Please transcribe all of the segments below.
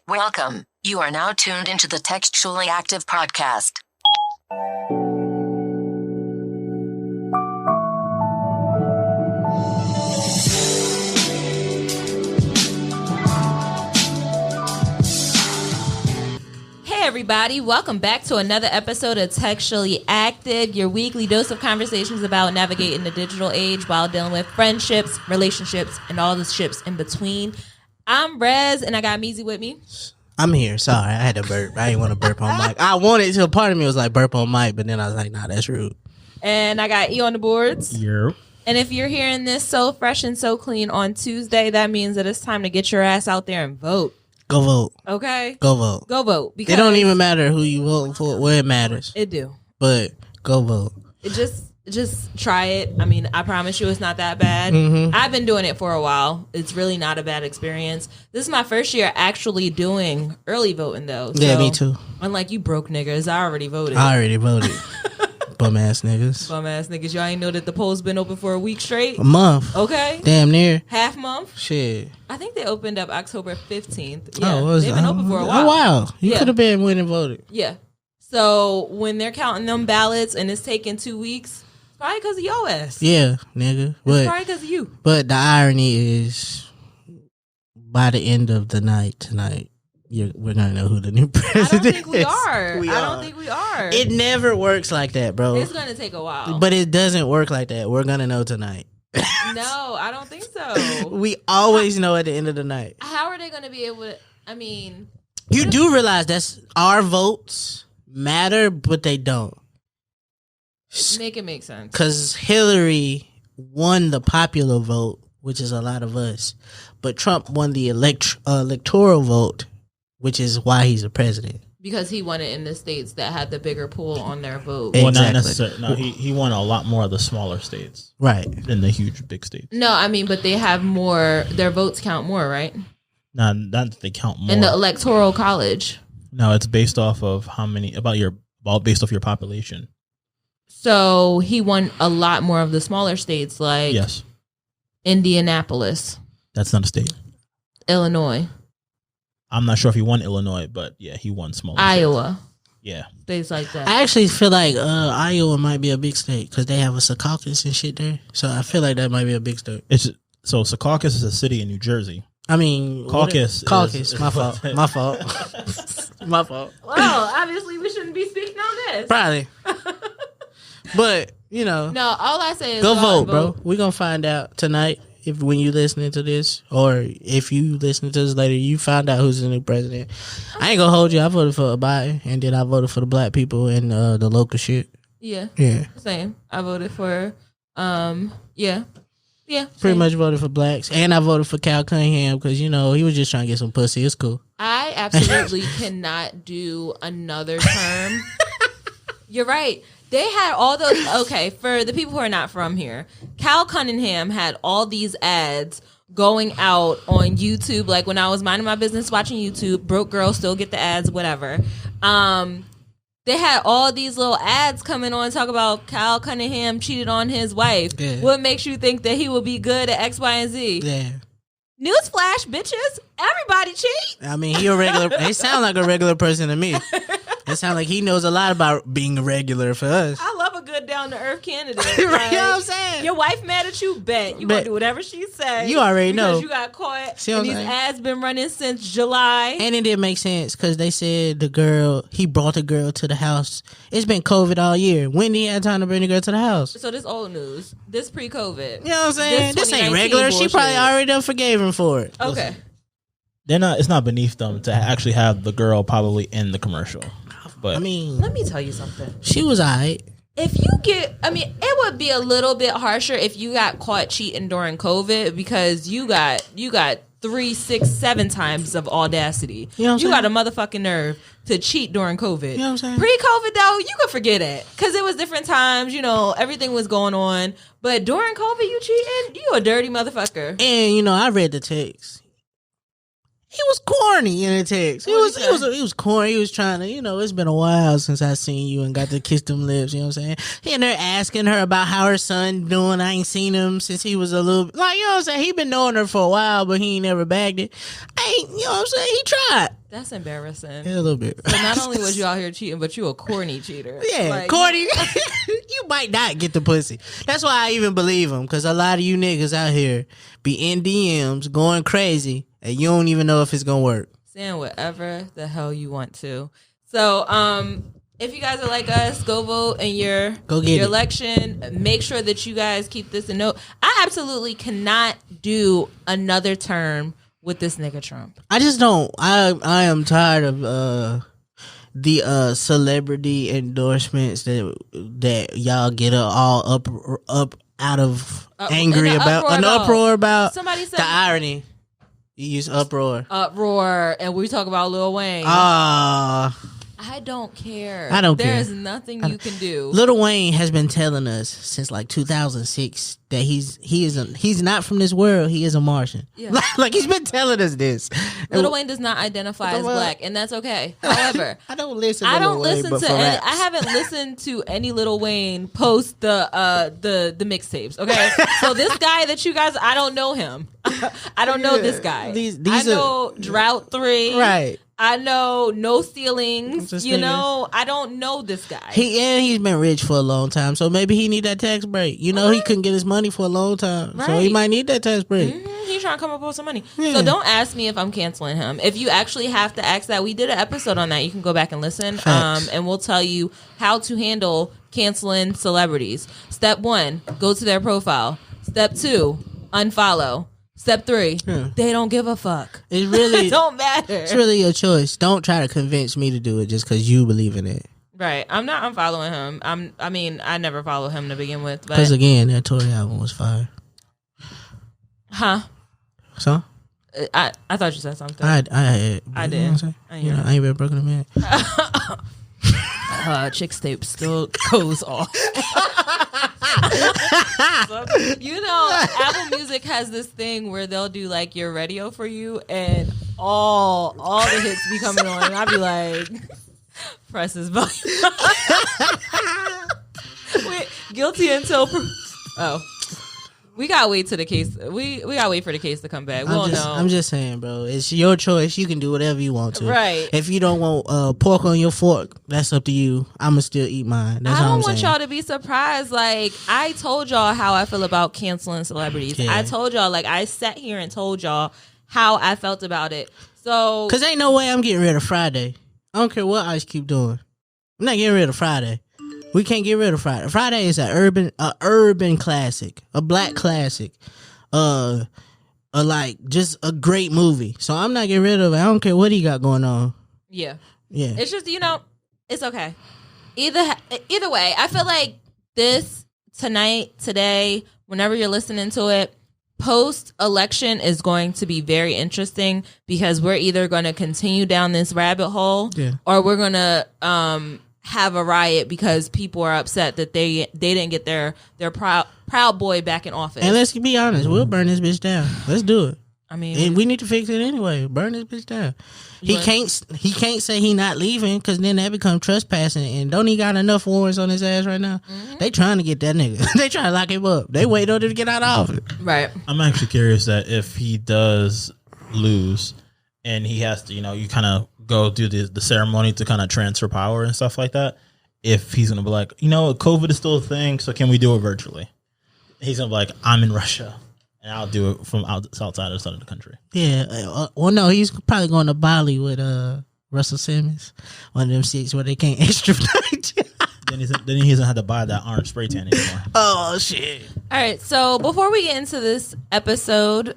Welcome. You are now tuned into the Textually Active podcast. Hey everybody, welcome back to another episode of Textually Active, your weekly dose of conversations about navigating the digital age while dealing with friendships, relationships, and all the ships in between. I'm Rez, and I got Meezy with me. I'm here. Sorry, I had to burp. I didn't want to burp on mic. I wanted to. Part of me was like burp on mic, but then I was like, nah, that's rude. And I got E on the boards. Yeah. And if you're hearing this so fresh and so clean on Tuesday, that means that it's time to get your ass out there and vote. Go vote. Okay? Go vote. Go vote. Because It don't even matter who you vote for. Well, it matters. It do. But go vote. It just try it. I mean, I promise you it's not that bad. Mm-hmm. I've been doing it for a while. It's really not a bad experience. This is my first year actually doing early voting, though. Yeah, So, me too. Unlike you broke niggas, I already voted. I already voted. Bum ass niggas. Bum ass niggas. Y'all ain't know that the poll's been open for a week straight? A month. Okay. Damn near. Half month? Shit. I think they opened up October 15th. Yeah, Oh, they've been open for a while. Oh, wow. You Yeah. could have been went and voted. Yeah. So when they're counting them ballots and it's taking 2 weeks, it's probably because of your ass. Yeah, nigga. It's But, probably because of you. but the irony is, by the end of the night tonight, we're going to know who the new I president don't think we is. are. We I are. don't think we are. It never works like that, bro. It's going to take a while. But it doesn't work like that. We're going to know tonight. No, I don't think so. We always know at the end of the night. How are they going to be able to? I mean, You do realize that's our votes matter, but they don't. make it make sense. Because Hillary won the popular vote, which is a lot of us. But Trump won the electoral vote, which is why he's the president. Because he won it in the states that had the bigger pool on their vote. Exactly. Well, not necessarily. No, he won a lot more of the smaller states Right. than the huge big states. No, I mean, but they have more. Their votes count more, right? Not that they count more. In the electoral college. No, it's based off of based off your population. So he won a lot more of the smaller states, like Yes, Indianapolis, that's not a state. Illinois, I'm not sure if he won Illinois, but yeah, he won smaller. Iowa, Yeah, states like that. I actually feel like Iowa might be a big state because they have a Secaucus and shit there. So I feel like that might be a big state. so Secaucus is a city in New Jersey. I mean, Caucus. Caucus. is- My fault. My fault. My fault. Well, obviously we shouldn't be speaking on this. Probably. But, you know, No, all I say is go out vote, and bro. We're going to find out tonight when you listening to this, or if you listening to this later, you find out who's the new president. I ain't going to hold you. I voted for Biden, and then I voted for the black people and the local shit. Yeah, Yeah. same. I voted for, yeah. Pretty same. much voted for blacks. And I voted for Cal Cunningham because, you know, he was just trying to get some pussy. It's cool. I absolutely cannot do another term. You're right. They had all those. Okay, for the people who are not from here, Cal Cunningham had all these ads going out on YouTube. Like when I was minding my business watching YouTube, broke girls still get the ads, whatever. They had all these little ads coming on talk about Cal Cunningham cheated on his wife. Yeah. What makes you think that he will be good at X, Y, and Z? Yeah. Newsflash, bitches. Everybody cheat. I mean, he a regular. They sound like a regular person to me. It sounds like he knows a lot about being a regular for us. I love a good down to earth candidate. You know Like, what I'm saying? your wife mad at you? Bet you gonna Bet. do whatever she say. You already because know. you got caught. See what And I'm these saying? ads been running since July. And it didn't make sense because they said he brought the girl to the house. It's been COVID all year. When did he have time to bring the girl to the house? So this old news. This pre-COVID. You know what I'm saying? This ain't 2019 regular. She probably bullshit. already done forgave him for it. Okay. it's not beneath them to actually have the girl probably in the commercial. But I mean, Let me tell you something. she was alright. If you it would be a little bit harsher if you got caught cheating during COVID because you got 3, 6, 7 times of audacity. You know what I'm you got a saying? motherfucking nerve to cheat during COVID. You know what I'm saying? Pre-COVID though, you could forget it because it was different times. You know, everything was going on. But during COVID, you cheating? You a dirty motherfucker. And you know, I read the text. He was corny in the text. He was corny. He was trying to, you know, it's been a while since I seen you and got to kiss them lips. You know what I'm saying? He and they're asking her about how her son doing. I ain't seen him since he was a little, like, you know what I'm saying? He been knowing her for a while, but he ain't never bagged it. You know what I'm saying? He tried. That's embarrassing. Yeah, a little bit. So not only was you out here cheating, but you a corny cheater. Yeah, Like, corny. You might not get the pussy. That's why I even believe him, because a lot of you niggas out here be in DMs going crazy, and you don't even know if it's gonna work. saying whatever the hell you want to. So, if you guys are like us, go vote in your election. Make sure that you guys keep this in note. I absolutely cannot do another term with this nigga Trump. I just don't. I am tired of the celebrity endorsements that y'all get all up out of angry about, an uproar about. Somebody said the irony. You use uproar, and we talk about Lil Wayne. I don't care. I don't care. There's nothing you can do. Lil Wayne has been telling us since like 2006 that he's not from this world. He is a Martian. Yeah. Like he's been telling us this. Lil Wayne does not identify as black, and that's okay. However, I don't listen. I don't Lil Wayne, listen but to. for Any, raps. I haven't listened to any Lil Wayne post the mixtapes. Okay, so this guy that you guys, I don't know him. I don't know this guy. These I know Drought 3. Right. I know No Ceilings. Just You nigga. know, I don't know this guy. He's been rich for a long time, so maybe he need that tax break. You know, he couldn't get his money for a long time, so he Right. might need that tax break. He's trying to come up with some money. Yeah. So don't ask me if I'm canceling him. If you actually have to ask that, we did an episode on that. You can go back and listen. Facts. And we'll tell you how to handle canceling celebrities. Step 1, go to their profile. Step 2, unfollow. Step 3, they don't give a fuck. It's really It don't matter. It's really your choice. Don't try to convince me to do it just because you believe in it. Right. I'm not unfollowing him. I never follow him to begin with. Because But again, that Tory album was fire. huh? So I thought you said something. I did. I You know what did. I'm saying? I ain't been broken a man. Chick's tape still goes off. You know, Apple Music has this thing where they'll do like your radio for you, and all the hits be coming on, and I'll be like, press this button. Wait, guilty until we gotta wait to the case. We gotta wait for the case to come back. We'll know. I'm just saying, bro. It's your choice. You can do whatever you want to. Right. If you don't want pork on your fork, that's up to you. I'ma still eat mine. That's I all don't I'm want saying. y'all to be surprised. Like, I told y'all how I feel about canceling celebrities. Yeah. I told y'all, like, I sat here and told y'all how I felt about it. So, Cause ain't no way I'm getting rid of Friday. I don't care what Ice Cube doing. I'm not getting rid of Friday. We can't get rid of Friday. Friday is a urban classic, a black classic, like just a great movie. So I'm not getting rid of it. I don't care what he got going on. yeah. Yeah. It's just, it's okay. Either way, I feel like this today, whenever you're listening to it, post-election is going to be very interesting because we're either going to continue down this rabbit hole or we're going to have a riot because people are upset that they didn't get their proud boy back in office. And let's be honest, we'll burn this bitch down. Let's do it. I mean, And we need to fix it anyway. Burn this bitch down. He can't say he not leaving because then that become trespassing. And don't he got enough warrants on his ass right now? They trying to get that nigga. They trying to lock him up. They wait on him to get out of office. right. I'm actually curious that if he does lose and he has to, you kind of go do the ceremony to kind of transfer power and stuff like that, if he's going to be like, COVID is still a thing, so can we do it virtually? He's going to be like, I'm in Russia, and I'll do it from outside of the country. Yeah. Well, no, he's probably going to Bali with Russell Simmons, one of them six where they can't extradite. Then he doesn't have to buy that orange spray tan anymore. Oh, shit. All right, so before we get into this episode,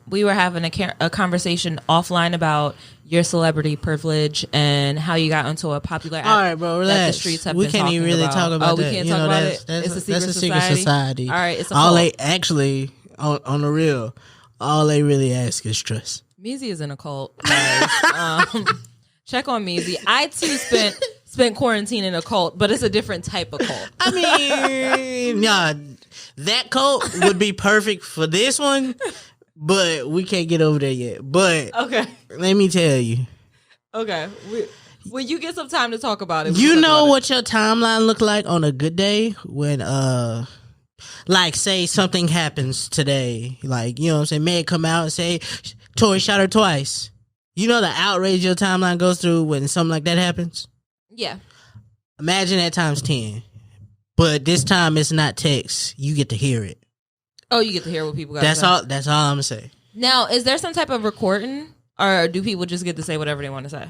we were having a conversation offline about your celebrity privilege and how you got into a popular app. All right, bro, relax. That the streets have we been can't even talking really about. talk about we that. can't You talk know, about that's- it. that's- It's a secret that's a society. secret society. All right, it's a all cult. they actually on the real, all they really ask is trust. Meezy is in a cult, guys. Check on Meezy. I too spent quarantine in a cult, but it's a different type of cult. I mean, nah, that cult would be perfect for this one, but we can't get over there yet. But Okay. let me tell you, Okay. When you get some time to talk about it, you know what your timeline look like on a good day when like say something happens today, like, you know what I'm saying, Meg come out and say Tory shot her twice. You know the outrage your timeline goes through when something like that happens? Yeah. Imagine that times 10. But this time it's not text. You get to hear it. Oh, you get to hear what people got That's to say. all. That's all I'm gonna say. Now, is there some type of recording, or do people just get to say whatever they want to say?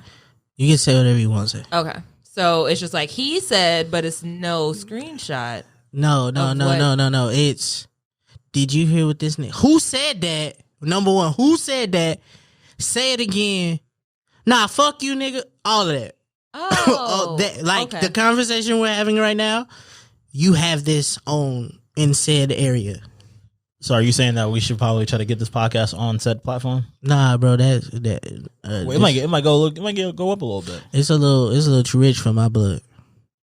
You can say whatever you want to say. Okay. So it's just like he said, but it's no screenshot. No. It's, did you hear what this nigga? Who said that? Number one, who said that? Say it again. Nah, fuck you, nigga. All of that. Oh. Okay. The conversation we're having right now, you have this on in said area. So are you saying that we should probably try to get this podcast on said platform? Nah, bro, It might go up a little bit. It's a little too rich for my blood.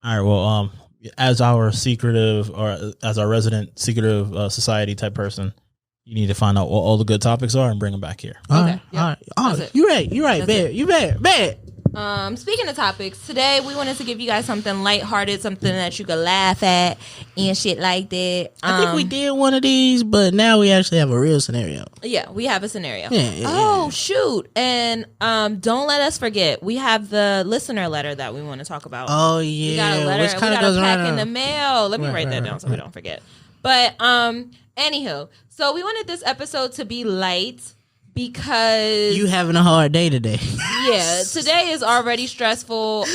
All right. Well, as our resident secretive society type person, you need to find out what all the good topics are and bring them back here. All Okay, right. That's it. You're right. Bad. You bad. Speaking of topics, today we wanted to give you guys something lighthearted, something that you could laugh at and shit like that. I think we did one of these, but now we actually have a real scenario. Yeah, we have a scenario. Yeah. Oh, shoot. And don't let us forget, we have the listener letter that we want to talk about. Oh, yeah. We got a letter. Which We kind of got goes a pack around. in the mail. Let me write that down so we don't forget. But anywho, so we wanted this episode to be light because You having a hard day today. yeah, today is already stressful.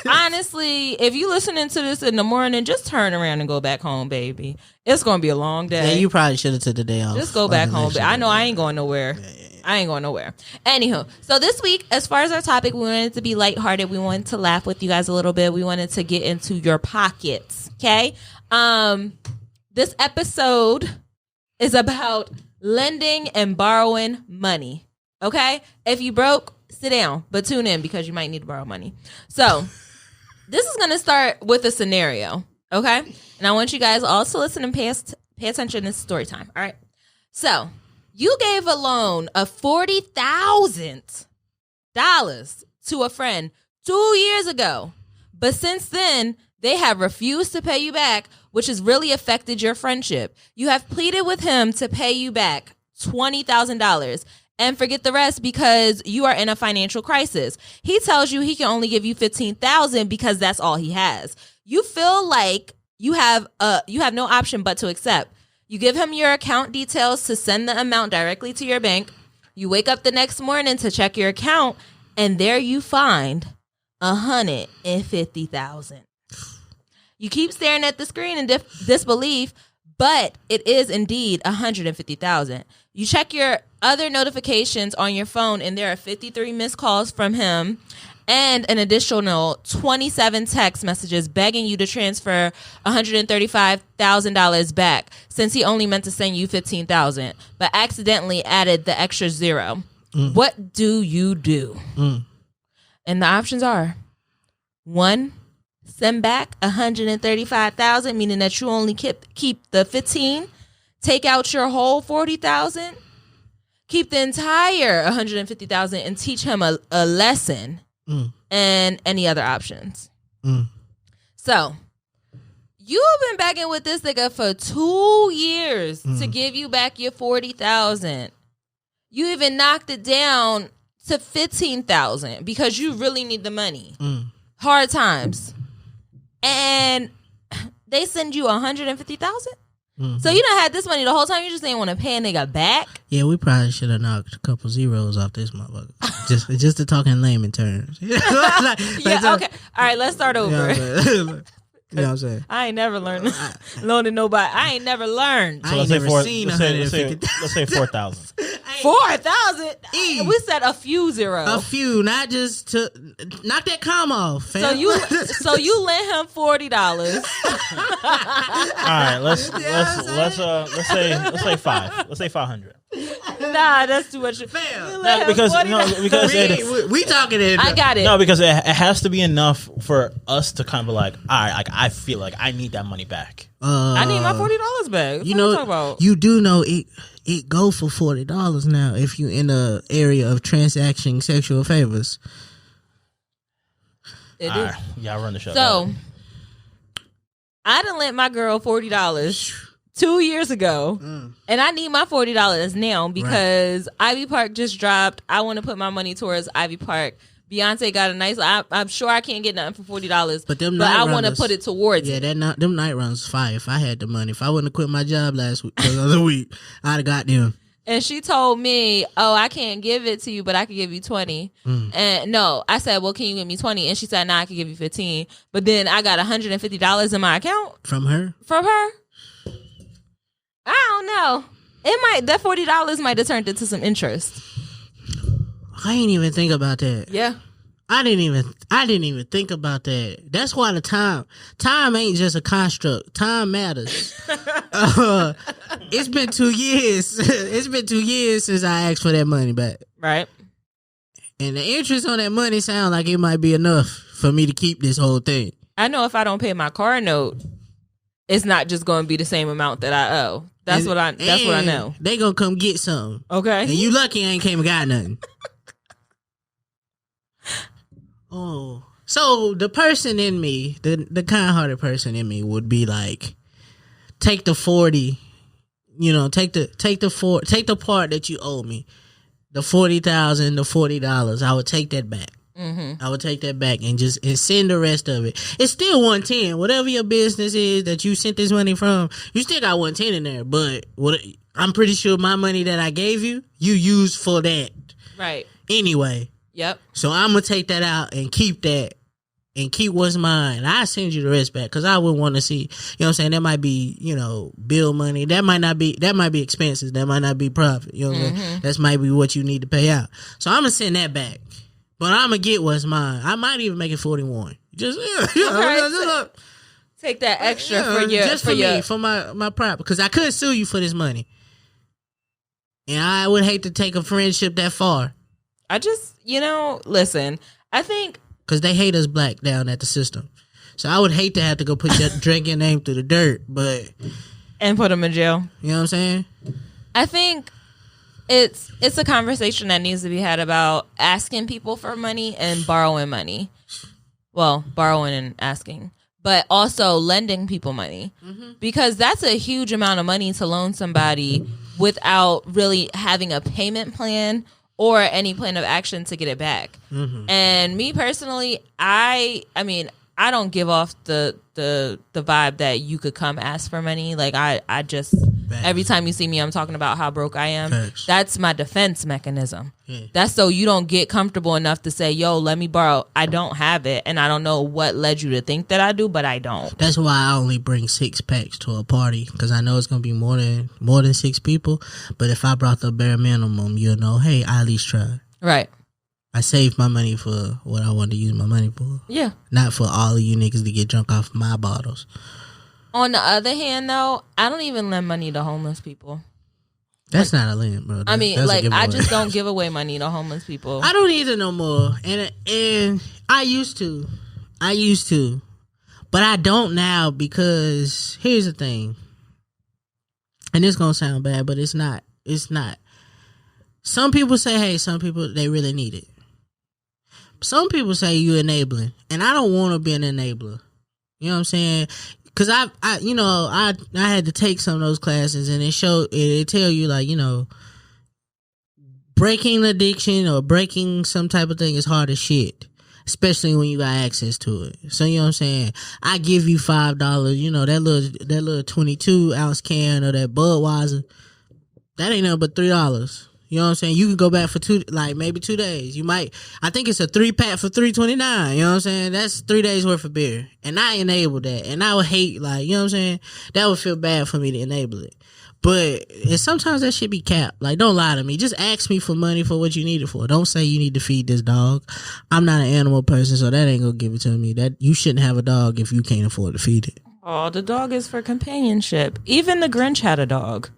Honestly, if you listening to this in the morning, just turn around and go back home, baby. It's gonna be a long day. Yeah, you probably should have took the day off. Just go back home. I know I ain't going nowhere. I ain't going nowhere. Anywho, so this week, as far as our topic, we wanted it to be lighthearted. We wanted to laugh with you guys a little bit. We wanted to get into your pockets. Okay. This episode is about lending and borrowing money. Okay? If you broke, sit down, but tune in because you might need to borrow money. So, this is going to start with a scenario. Okay? And I want you guys all to listen and pay attention. This is story time. All right? So, you gave a loan of $40,000 to a friend 2 years ago. But since then, they have refused to pay you back, which has really affected your friendship. You have pleaded with him to pay you back $20,000 and forget the rest because you are in a financial crisis. He tells you he can only give you $15,000 because that's all he has. You feel like you have no option but to accept. You give him your account details to send the amount directly to your bank. You wake up the next morning to check your account, and there you find $150,000. You keep staring at the screen in disbelief, but it is indeed $150,000. You check your other notifications on your phone, and there are 53 missed calls from him and an additional 27 text messages begging you to transfer $135,000 back since he only meant to send you $15,000, but accidentally added the extra zero. What do you do? And the options are: 1, send back $135,000, meaning that you only keep the 15, take out your whole $40,000, keep the entire $150,000 and teach him a lesson, and any other options. So you've been backing with this nigga for 2 years to give you back your $40,000. You even knocked it down to $15,000 because you really need the money. Hard times. And they send you $150,000. So you done had this money the whole time. You just didn't want to pay a nigga back. Yeah, we probably should have knocked a couple zeros off this motherfucker. just to talk in layman terms. Okay. All right, let's start over. You know what I'm saying? I ain't never learned loaning nobody. I ain't never learned. I ain't never seen let's say 4,000. 4,000. We said a few zeros. A few, not just to knock that comma off. Fam. So you lent him $40. All right, let's say 5. Let's say 500. Nah, that's too much. Because we talking it. I got it. No, because it has to be enough for us to kind of be like, all right, like I feel like I need that money back. I need my $40 back. What you know, talking about? You do know it go for $40 now if you in the area of transacting sexual favors. It do. Yeah, I run the show. So I done lent my girl $40 2 years ago, and I need my $40 now because Ivy Park just dropped. I want to put my money towards Ivy Park. Beyonce got a nice. I'm sure I can't get nothing for $40, but I want to put it towards. Yeah, them night runs fire. If I had the money, if I wouldn't have quit my job last week, the other week, I'd have got them. And she told me, "Oh, I can't give it to you, but I can give you 20." And no, I said, "Well, can you give me 20?" And she said, "No, I can give you 15." But then I got $150 in my account from her. I don't know. That $40 might have turned into some interest. I ain't even think about that. Yeah. I didn't even think about that. That's why the time ain't just a construct. Time matters. It's been 2 years. It's been 2 years since I asked for that money back. Right. And the interest on that money sound like it might be enough for me to keep this whole thing. I know if I don't pay my car note, it's not just going to be the same amount that I owe. That's what I know. They gonna come get something. Okay. And you lucky I ain't came and got nothing. Oh, so the person in me, the kind-hearted person in me, would be like, take the 40, take the part that you owe me, the $40,000, the $40. I would take that back. I would take that back and send the rest of it. It's still 110. Whatever your business is that you sent this money from, you still got 110 in there. But I'm pretty sure my money that I gave you, you used for that. Right. Anyway. Yep. So I'm going to take that out and keep that and keep what's mine. I send you the rest back because I wouldn't want to see, what I'm saying? That might be, bill money. That might be expenses. That might not be profit. You know what I'm saying? That might be what you need to pay out. So I'm going to send that back. But I'm going to get what's mine. I might even make it 41. Just take that extra for my prop. Because I could sue you for this money. And I would hate to take a friendship that far. I just, listen, I think... Because they hate us black down at the system. So I would hate to have to go put your drinking name through the dirt, but... And put them in jail. You know what I'm saying? I think it's a conversation that needs to be had about asking people for money and borrowing money. Well, borrowing and asking. But also lending people money. Because that's a huge amount of money to loan somebody without really having a payment plan or any plan of action to get it back. And me personally, I mean, I don't give off the vibe that you could come ask for money. Like I just every time you see me, I'm talking about how broke I am. Facts. That's my defense mechanism. That's so you don't get comfortable enough to say, yo, let me borrow. I don't have it, and I don't know what led you to think that I do, but I don't. That's why I only bring 6 packs to a party, because I know it's gonna be more than 6 people. But if I brought the bare minimum, hey, I at least tried. Right. I saved my money for what I wanted to use my money for. Yeah. Not for all of you niggas to get drunk off my bottles. On the other hand, though, I don't even lend money to homeless people. That's not a lend, bro. I just don't give away money to homeless people. I don't either no more. And I used to. But I don't now, because here's the thing. And it's going to sound bad, but it's not. It's not. Some people say, hey, some people, they really need it. Some people say you enabling, and I don't want to be an enabler. You know what I'm saying? Because I had to take some of those classes, and it tell you, like, breaking addiction or breaking some type of thing is hard as shit, especially when you got access to it. So you know what I'm saying? I give you $5, that little 22-ounce can of that Budweiser, that ain't nothing but $3. You know what I'm saying? You can go back for maybe 2 days. You might, I think it's a 3-pack for $3.29. You know what I'm saying? That's 3 days worth of beer. And I enable that. And I would hate, you know what I'm saying? That would feel bad for me to enable it. But sometimes that shit be capped. Like, don't lie to me. Just ask me for money for what you need it for. Don't say you need to feed this dog. I'm not an animal person, so that ain't gonna give it to me. That you shouldn't have a dog if you can't afford to feed it. Oh, the dog is for companionship. Even the Grinch had a dog.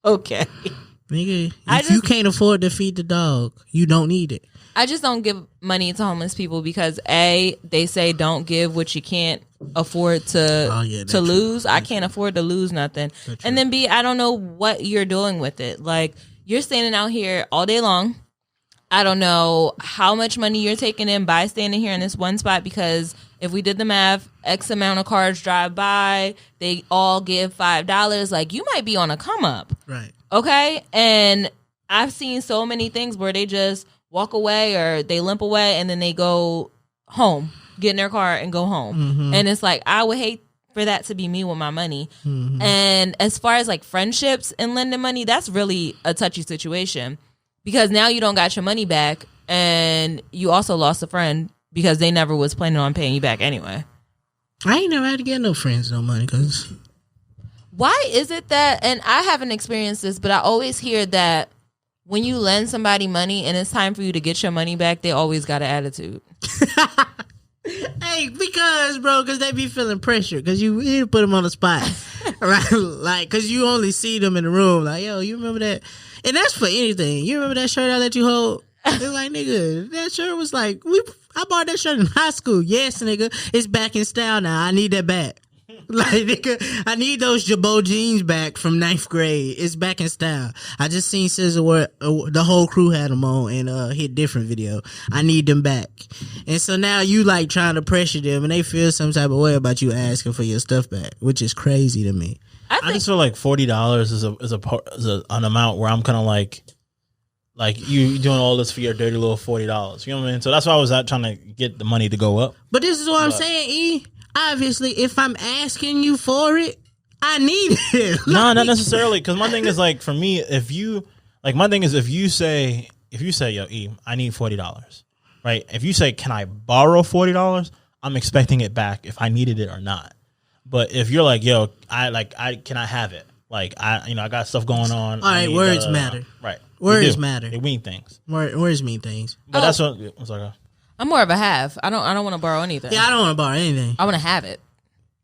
Okay. Nigga, if you can't afford to feed the dog, you don't need it. I just don't give money to homeless people because A, they say don't give what you can't afford to lose. I can't afford to lose nothing. And then B, I don't know what you're doing with it. Like, you're standing out here all day long. I don't know how much money you're taking in by standing here in this one spot, because if we did the math, X amount of cars drive by, they all give $5. Like, you might be on a come up. Right. Okay? And I've seen so many things where they just walk away or they limp away and then they go home, get in their car and go home. Mm-hmm. And it's like, I would hate for that to be me with my money. Mm-hmm. And as far as like friendships and lending money, that's really a touchy situation because now you don't got your money back and you also lost a friend because they never was planning on paying you back anyway. I ain't never had to get no friends no money because... Why is it that, and I haven't experienced this, but I always hear that when you lend somebody money and it's time for you to get your money back, they always got an attitude. Hey, because they be feeling pressure because you put them on the spot, right? Like, because you only see them in the room. Like, yo, you remember that? And that's for anything. You remember that shirt I let you hold? It's like, nigga, that shirt was like, I bought that shirt in high school. Yes, nigga, it's back in style now. I need that back. Like, nigga, I need those Jabot jeans back from 9th grade. It's back in style. I just seen SZA wear, the whole crew had them on and hit different video. I need them back. And so now you like trying to pressure them and they feel some type of way about you asking for your stuff back, which is crazy to me. I just feel like $40 is an amount where I'm kind of like you doing all this for your dirty little $40. You know what I mean? So that's why I was out trying to get the money to go up. But this is what I'm saying, E. Obviously, if I'm asking you for it, I need it. No, not necessarily. Because my thing is like, for me, if you say, yo, E, I need $40, right? If you say, can I borrow $40? I'm expecting it back if I needed it or not. But if you're like, yo, can I have it? Like, I got stuff going on. All right, words matter. Right. Words matter. They mean things. Words mean things. But that's what, it's like, I'm more of a have. I don't want to borrow anything. Yeah, I don't want to borrow anything. I want to have it.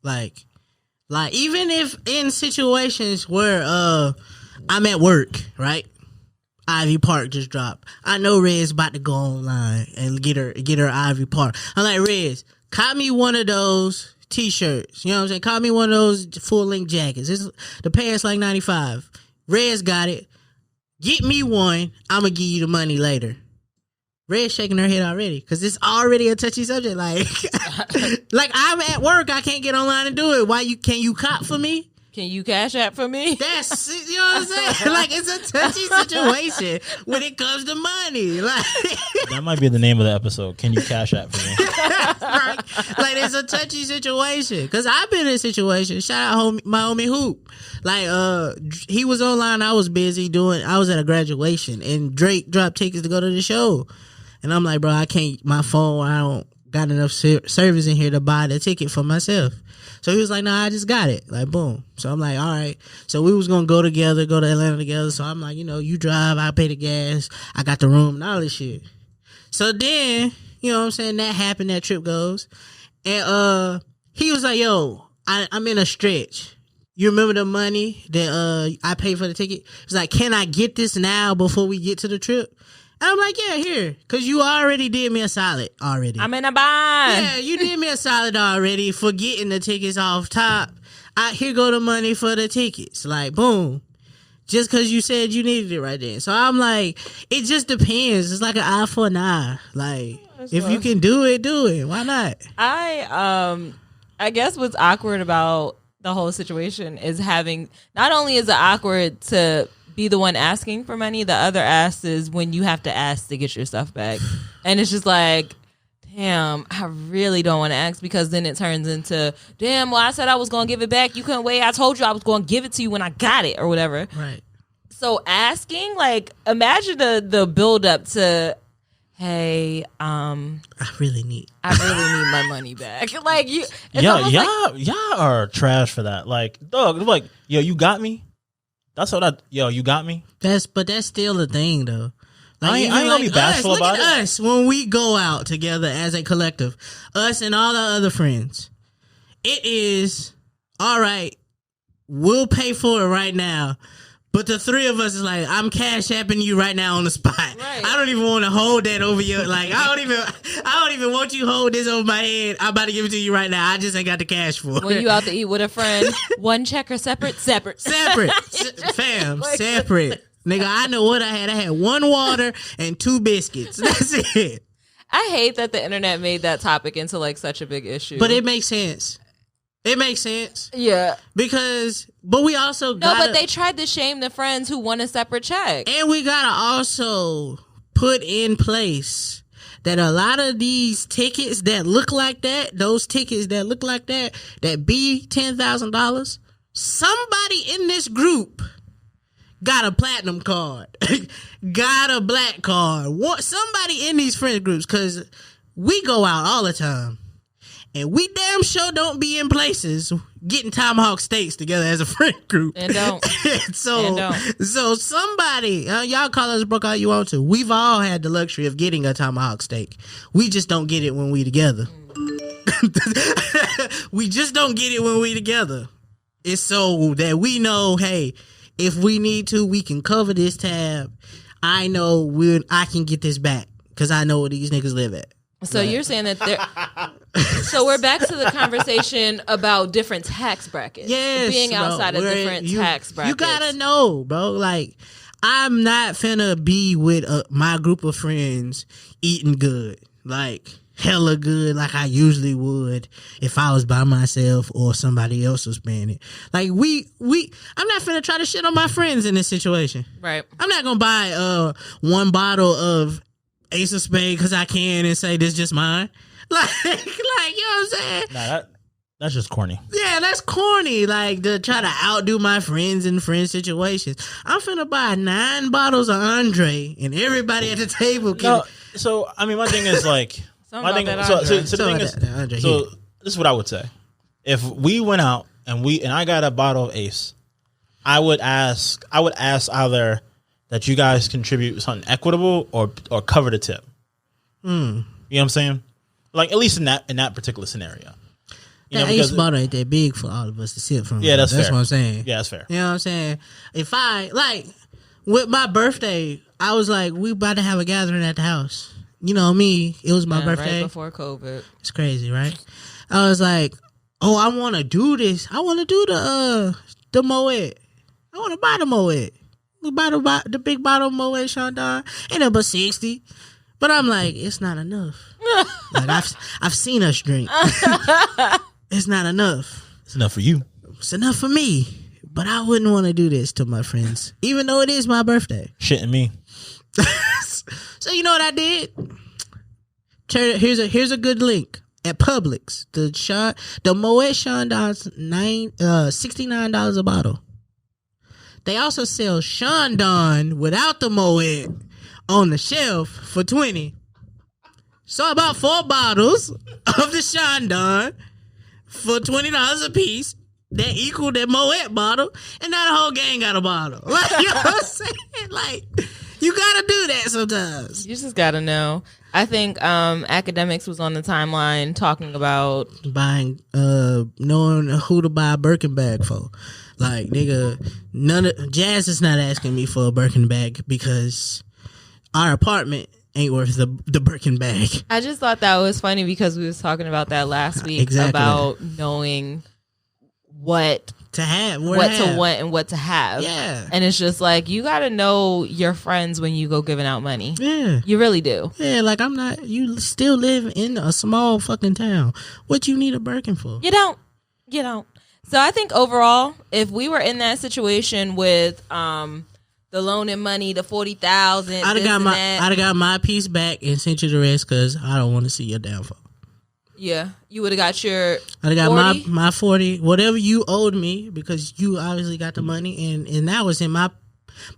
Like even if in situations where I'm at work, right? Ivy Park just dropped. I know Red's about to go online and get her Ivy Park. I'm like, Reds, cop me one of those t-shirts. You know what I'm saying? Cop me one of those full-length jackets. The pants like $95. Red's got it. Get me one. I'm going to give you the money later. Red's shaking her head already because it's already a touchy subject. Like, like I'm at work, I can't get online and do it. Can you cop for me? Can you cash app for me? That's, you know what I'm saying? Like, it's a touchy situation when it comes to money. Like, that might be the name of the episode. Can you cash app for me? right? Like, it's a touchy situation because I've been in a situation. Shout out my homie Hoop. Like, he was online. I was busy I was at a graduation and Drake dropped tickets to go to the show. And I'm like, bro, I can't, my phone, I don't got enough service in here to buy the ticket for myself. So he was like, nah, I just got it. Like, boom. So I'm like, all right. So we was going to go to Atlanta together. So I'm like, you drive, I pay the gas, I got the room and all this shit. So then, you know what I'm saying, that happened, that trip goes. And he was like, yo, I'm in a stretch. You remember the money that I paid for the ticket? He was like, can I get this now before we get to the trip? And I'm like, yeah, here. Because you already did me a solid already. I'm in a bind. Yeah, you did me a solid already for getting the tickets off top. Here go the money for the tickets. Like, boom. Just because you said you needed it right then. So I'm like, it just depends. It's like an eye for an eye. Like, if you can do it, do it. Why not? I guess what's awkward about the whole situation is not only is it awkward to be the one asking for money, the other ask is when you have to ask to get your stuff back. And it's just like, damn, I really don't want to ask because then it turns into, damn, well, I said I was going to give it back. You couldn't wait. I told you I was going to give it to you when I got it or whatever. Right. So asking, like, imagine the build up to, hey, I really need my money back. Like, y'all are trash for that. Like, dog, like, yo, you got me? That's what you got me? But that's still a thing, though. Like, I ain't gonna be bashful about it. Look at us when we go out together as a collective. Us and all our other friends. It is, all right, we'll pay for it right now. But the three of us is like, I'm cash apping you right now on the spot. Right. I don't even want to hold that over your, like, I don't even want you to hold this over my head. I'm about to give it to you right now. I just ain't got the cash for it. When you out to eat with a friend, one check or separate? Separate. Fam, separate. Nigga, I know what I had. I had one water and 2 biscuits. That's it. I hate that the internet made that topic into like such a big issue. But it makes sense. It makes sense. Yeah. But we also but they tried to shame the friends who want a separate check. And we gotta also put in place that a lot of these tickets that look like that, that be $10,000, somebody in this group got a platinum card, got a black card. Somebody in these friend groups, because we go out all the time. And we damn sure don't be in places getting tomahawk steaks together as a friend group. And don't. So somebody, y'all call us broke all you want to. We've all had the luxury of getting a tomahawk steak. We just don't get it when we together. We just don't get it when we together. It's so that we know, hey, if we need to, we can cover this tab. I know I can get this back because I know where these niggas live at. So you're saying that so we're back to the conversation about different tax brackets. Yes, being outside of different tax brackets. You gotta know, bro. Like, I'm not finna be with my group of friends eating good, like hella good, like I usually would if I was by myself or somebody else was paying it. Like I'm not finna try to shit on my friends in this situation. Right. I'm not gonna buy one bottle of Ace of Spades because I can and say this just mine. Like, you know what I'm saying? Nah, that's just corny. Yeah, that's corny. Like, to try to outdo my friends in friend situations. I'm finna buy 9 bottles of Andre and everybody at the table can... No, so, I mean, my thing is like... my thing, so the thing is... So, this is what I would say. If we went out and I got a bottle of Ace, I would ask either that you guys contribute something equitable or cover the tip. You know what I'm saying? Like, at least in that particular scenario. That Ace bottle ain't that big for all of us to sip from. Yeah, that's fair. what I'm saying. Yeah, that's fair. You know what I'm saying? If I, like, with my birthday, I was like, we about to have a gathering at the house. You know me, it was my birthday. Right before COVID. It's crazy, right? I was like, oh, I want to do this. I want to do the Moet. I want to buy the Moet. We buy the big bottle of Moet Chandon. Ain't no but 60. But I'm like, it's not enough. Like, I've seen us drink. It's not enough. It's enough for you. It's enough for me. But I wouldn't want to do this to my friends, even though it is my birthday. Shitting me. So you know what I did? Here's a good link. At Publix, the Moet Chandon's $69 a bottle. They also sell Chandon without the Moet on the shelf for $20. So about 4 bottles of the Chandon for $20 a piece. That equal that Moet bottle, and now the whole gang got a bottle. Like, you know what I'm saying? Like, you gotta do that sometimes. You just gotta know. I think Academics was on the timeline talking about buying, knowing who to buy a Birkin bag for. Like, nigga, Jazz is not asking me for a Birkin bag because our apartment ain't worth the Birkin bag. I just thought that was funny because we was talking about that last week about knowing what to have, what to want and what to have. Yeah. And it's just like, you got to know your friends when you go giving out money. Yeah. You really do. Yeah, like you still live in a small fucking town. What you need a Birkin for? You don't. So I think overall, if we were in that situation with the loaning money, the 40,000, I'd have got my piece back and sent you the rest because I don't want to see your downfall. Yeah, you would have got your. I'd have got my 40, whatever you owed me, because you obviously got the money, and that was in my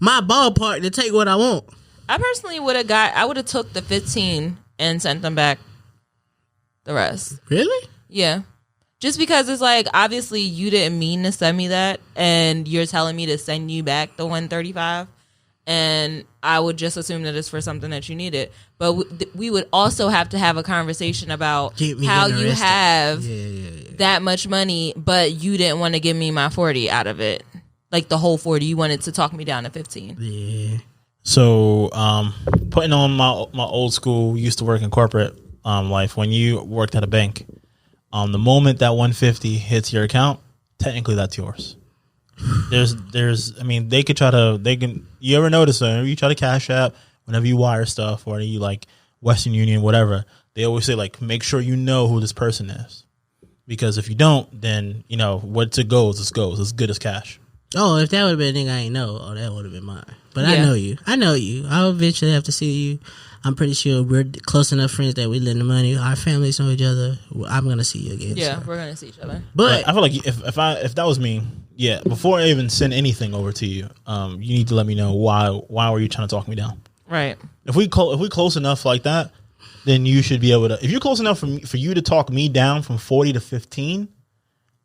ballpark to take what I want. I personally would have took the 15 and sent them back the rest. Really? Yeah. Just because it's like, obviously you didn't mean to send me that, and you're telling me to send you back the 135, and I would just assume that it's for something that you needed. But we would also have to have a conversation about how you have that much money, but you didn't want to give me my 40 out of it. Like the whole 40, you wanted to talk me down to 15. Yeah. So, putting on my old school, used to work in corporate life, when you worked at a bank, the moment that 150 hits your account, technically that's yours. I mean, you ever notice whenever you try to cash app, whenever you wire stuff, or you like Western Union, whatever, they always say like, make sure you know who this person is, because if you don't, then you know what's it goes. It's as good as cash. Oh, if that would have been a nigga I ain't know, that would have been mine. But I know you. I'll eventually have to see you. I'm pretty sure we're close enough friends that we lend the money. Our families know each other. I'm gonna see you again. Yeah, so. we're gonna see each other. But I feel like if that was me, yeah, before I even send anything over to you, you need to let me know why were you trying to talk me down? Right. If we close enough like that, then you should be able to. If you're close enough for you to talk me down from 40 to 15,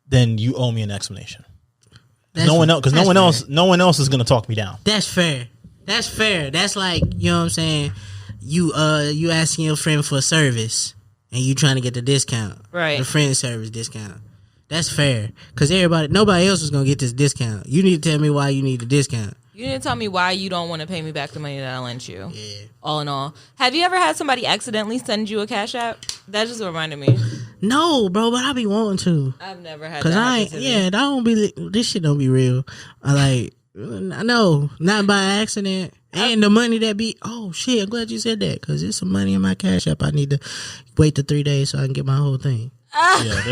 then you owe me an explanation. No one else is gonna talk me down. That's fair. That's like, you know what I'm saying. You asking your friend for a service and you trying to get the discount, right? The friend service discount. That's fair because nobody else is gonna get this discount. You need to tell me why you need the discount. You need to tell me why you don't want to pay me back the money that I lent you. Yeah. All in all, have you ever had somebody accidentally send you a Cash App? That just reminded me. No, bro, but I be wanting to. I've never had. Cause this shit don't be real. No, not by accident. And the money that be, oh shit, I'm glad you said that, because there's some money in my Cash App. I need to wait the 3 days so I can get my whole thing. Yeah,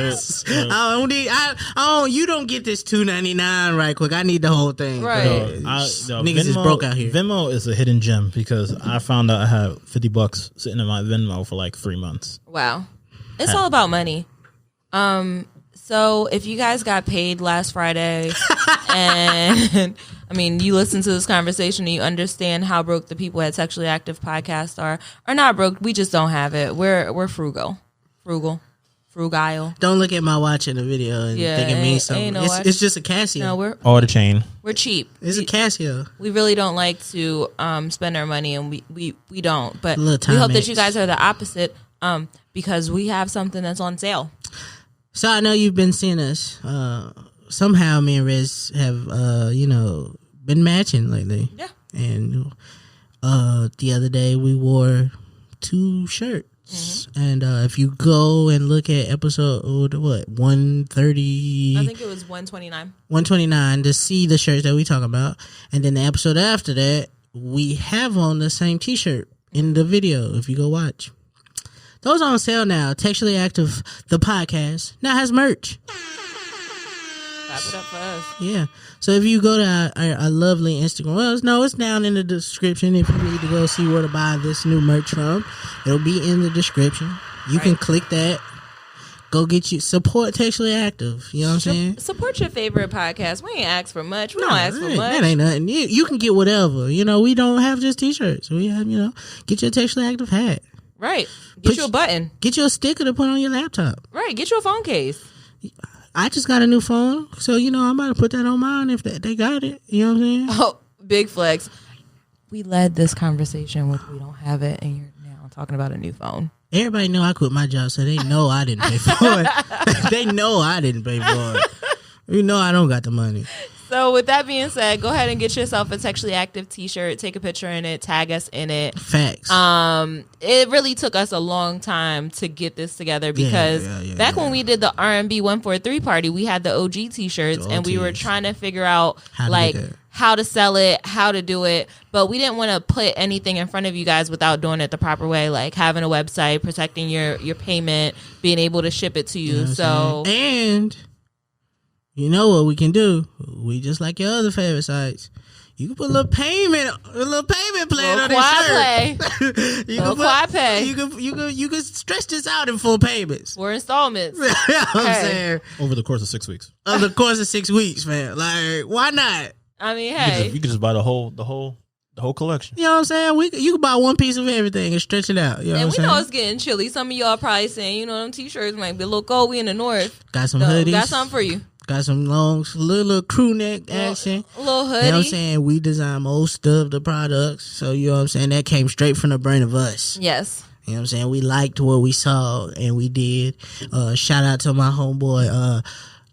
you don't get this $2.99 right quick. I need the whole thing. Right. Niggas is broke out here. Venmo is a hidden gem because I found out I have $50 sitting in my Venmo for like 3 months. Wow. It's all about money. So if you guys got paid last Friday and I mean, you listen to this conversation and you understand how broke the people at Textually Active Podcast are not broke. We just don't have it. We're frugal. Don't look at my watch in the video and think it means something. It's just a Casio. No, the chain. We're cheap. It's a Casio. We really don't like to spend our money, and we don't. But we Timex. hope that you guys are the opposite, because we have something that's on sale. So I know you've been seeing us. Somehow me and Riz have been matching lately. Yeah. And the other day we wore 2 shirts. Mm-hmm. And if you go and look at episode 130, I think it was 129. 129 to see the shirts that we talk about, and then the episode after that we have on the same T-shirt in the video. If you go watch, those are on sale now. Textually Active, the podcast, now has merch. Clap it up for us. Yeah. So if you go to our lovely Instagram, it's down in the description. If you need to go see where to buy this new merch from, it'll be in the description. You can click that. Go support Textually Active. You know what I'm saying? Support your favorite podcast. We ain't ask for much. We don't ask for much. That ain't nothing. You can get whatever. We don't have just T-shirts. We have, get your Textually Active hat. Right. Get you a button. Get you a sticker to put on your laptop. Right. Get you a phone case. I just got a new phone, so I'm about to put that on mine if they got it. You know what I'm saying? Oh, big flex. We led this conversation with we don't have it, and you're now talking about a new phone. Everybody know I quit my job, so they know I didn't pay for it. They know I didn't pay for it. You know I don't got the money. So with that being said, go ahead and get yourself a Textually Active T-shirt. Take a picture in it. Tag us in it. Facts. It really took us a long time to get this together because back when we did the R&B 143 party, we had the OG T-shirts and we were trying to figure out how to sell it, how to do it, but we didn't want to put anything in front of you guys without doing it the proper way, like having a website, protecting your payment, being able to ship it to you. And you know what we can do? We just like your other favorite sites. You can put a little payment plan on this shirt. You can stretch this out in 4 payments. 4 installments. You know what I'm saying? Over the course of 6 weeks. Over the course of 6 weeks, man. Like, why not? I mean, hey, you can just buy the whole collection. You know what I'm saying? You can buy one piece of everything and stretch it out. You know and what we I'm know saying? it's getting chilly. Some of y'all probably saying, them T-shirts might be a little cold. We in the north. Got some hoodies. Got something for you. Got some long, little crew neck action. A little hoodie. You know what I'm saying? We design most of the products. So, you know what I'm saying? That came straight from the brain of us. Yes. You know what I'm saying? We liked what we saw and we did. Shout out to my homeboy,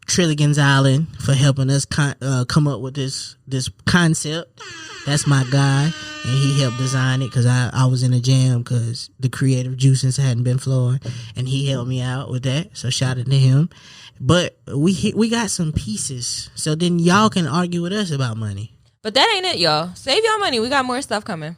Trilligan's Island, for helping us come up with this concept. That's my guy. And he helped design it because I was in a jam because the creative juices hadn't been flowing. And he helped me out with that. So shout out to him. But we got some pieces. So then y'all can argue with us about money. But that ain't it, y'all. Save y'all money. We got more stuff coming.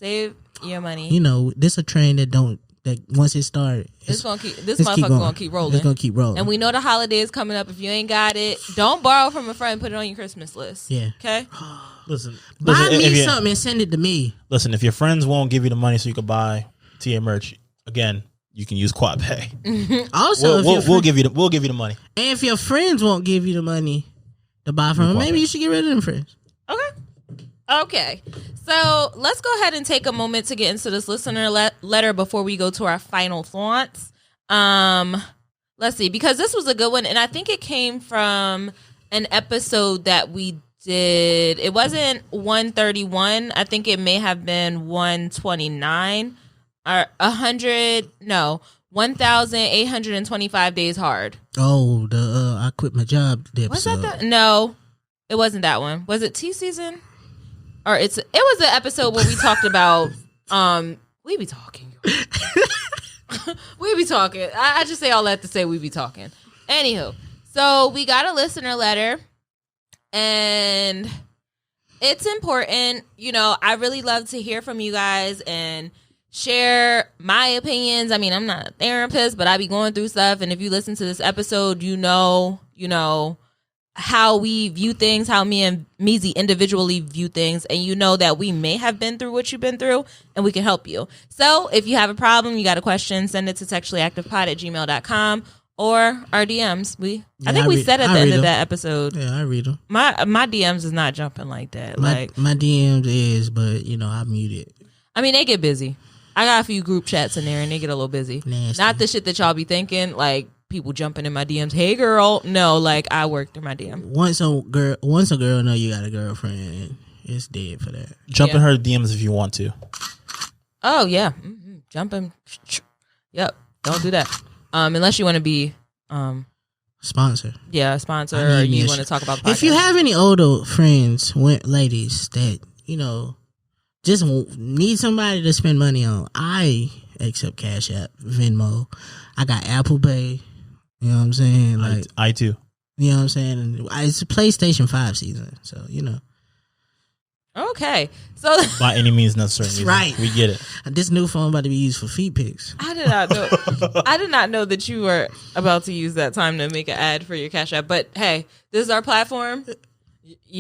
Save your money. You know, this a trend that once it started, This motherfucker gonna keep rolling. It's gonna keep rolling. And we know the holiday is coming up. If you ain't got it, don't borrow from a friend. Put it on your Christmas list. Yeah. Okay. Listen, Buy me something and send it to me. Listen, if your friends won't give you the money so you can buy TA merch, again, you can use Quad Pay. Also, we'll give you the money. And if your friends won't give you the money to buy from them, maybe you should get rid of them friends. Okay. So let's go ahead and take a moment to get into this listener letter before we go to our final thoughts. Let's see, because this was a good one, and I think it came from an episode that we did. It wasn't 131. I think it may have been 129 or 1,825 days hard. Oh, I quit my job. Was that No, it wasn't that one. Was it Tea Season? Or it was an episode where we talked about we be talking. We be talking. I just say all that to say we be talking. Anywho, so we got a listener letter, and it's important. You know, I really love to hear from you guys and share my opinions. I mean, I'm not a therapist, but I be going through stuff, and if you listen to this episode, you know how we view things, how me and Meezy individually view things, and you know that we may have been through what you've been through, and we can help you. So if you have a problem, you got a question, send it to textuallyactivepod@gmail.com or our DMs. I think we said at the end of that episode. Yeah, I read them. My DMs is not jumping like that. My DMs is, but I mute it. I mean, they get busy. I got a few group chats in there, and they get a little busy. Nasty. Not the shit that y'all be thinking, like people jumping in my DMs. Hey, girl. No, like I work through my DM. Once a girl know you got a girlfriend, it's dead for that. Jump in her DMs if you want to. Oh yeah, jumping. Yep, don't do that. Unless you want to be sponsor. Yeah, a sponsor, or you want to talk about the podcast. If you have any older friends, ladies that just need somebody to spend money on, I accept Cash App, Venmo. I got Apple Pay. You know what I'm saying? Like I too. You know what I'm saying? It's a PlayStation 5 season, so Okay, so by any means necessary. Right, we get it. This new phone about to be used for feet pics. I did not know. I did not know that you were about to use that time to make an ad for your Cash App. But hey, this is our platform.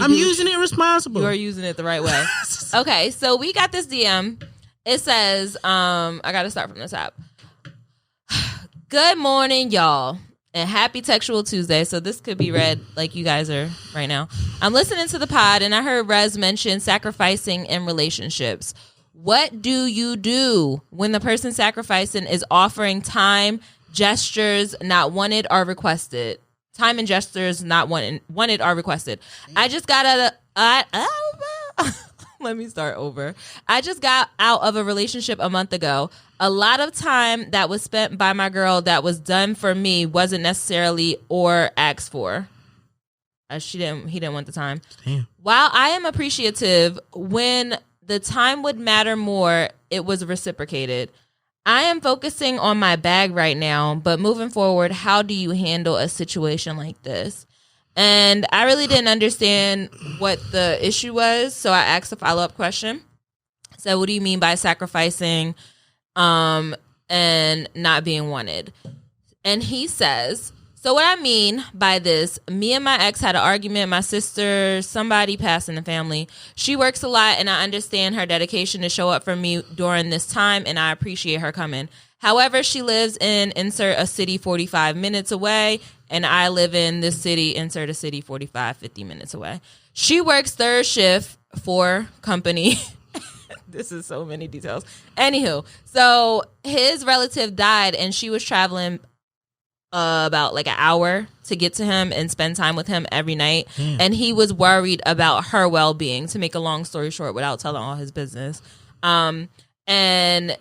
I'm using it responsible. You are using it the right way. Okay, so we got this DM. It says, I got to start from the top. Good morning, y'all, and happy Textual Tuesday. So this could be read like you guys are right now. I'm listening to the pod, and I heard Rez mention sacrificing in relationships. What do you do when the person sacrificing is offering time, gestures not wanted or requested? Time and gestures not wanted or requested. I just got out of... Let me start over. I just got out of a relationship a month ago. A lot of time that was spent by my girl that was done for me wasn't necessarily or asked for. He didn't want the time. Damn. While I am appreciative, when the time would matter more, it was reciprocated. I am focusing on my bag right now, but moving forward, how do you handle a situation like this? And I really didn't understand what the issue was, so I asked a follow-up question. So what do you mean by sacrificing and not being wanted? And he says, so what I mean by this, me and my ex had an argument. My sister, somebody passed in the family. She works a lot, and I understand her dedication to show up for me during this time, and I appreciate her coming. However, she lives in insert a city 45 minutes away, and I live in this city, insert a city 45, 50 minutes away. She works third shift for company. This is so many details. Anywho, so his relative died, and she was traveling about like an hour to get to him and spend time with him every night. Damn. And he was worried about her well-being, to make a long story short without telling all his business. And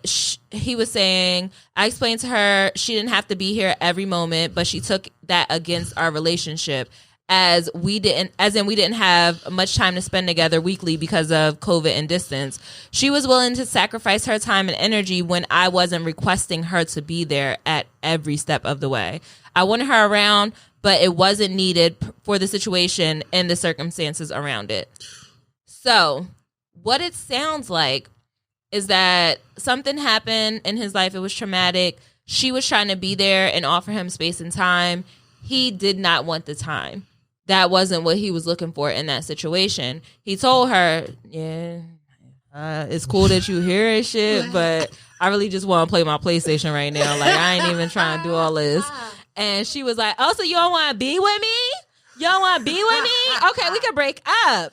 he was saying, I explained to her she didn't have to be here every moment, but she took that against our relationship, as we didn't have much time to spend together weekly because of COVID and distance. She was willing to sacrifice her time and energy when I wasn't requesting her to be there at every step of the way. I wanted her around, but it wasn't needed for the situation and the circumstances around it. So what it sounds like is that something happened in his life. It was traumatic. She was trying to be there and offer him space and time. He did not want the time. That wasn't what he was looking for in that situation. He told her, yeah, it's cool that you here and shit, but I really just want to play my PlayStation right now. Like, I ain't even trying to do all this. And she was like, oh, so you don't want to be with me? You don't want to be with me? Okay, we can break up.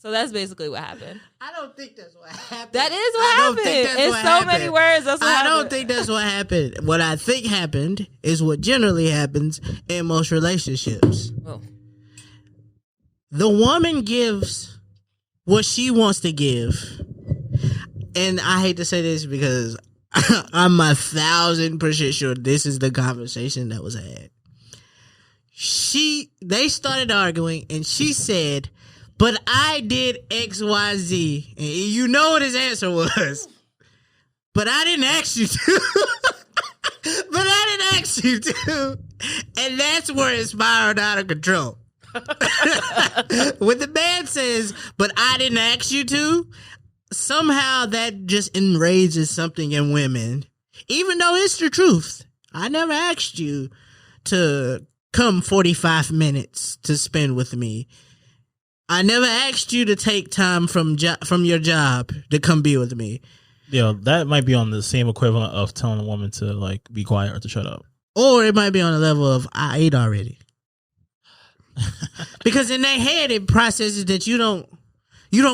So that's basically what happened. I don't think that's what happened. That is what happened. It's so many words. That's what happened. I don't think that's what happened. What I think happened is what generally happens in most relationships. Oh. The woman gives what she wants to give. And I hate to say this because I'm 1,000% sure this is the conversation that was had. They started arguing and she said, but I did XYZ. And you know what his answer was. But I didn't ask you to. But I didn't ask you to. And that's where it spiraled out of control. When the man says, but I didn't ask you to, somehow that just enrages something in women. Even though it's the truth. I never asked you to come 45 minutes to spend with me. I never asked you to take time from your job to come be with me. Yeah, that might be on the same equivalent of telling a woman to like be quiet or to shut up. Or it might be on the level of I ate already. Because in their head it processes that you don't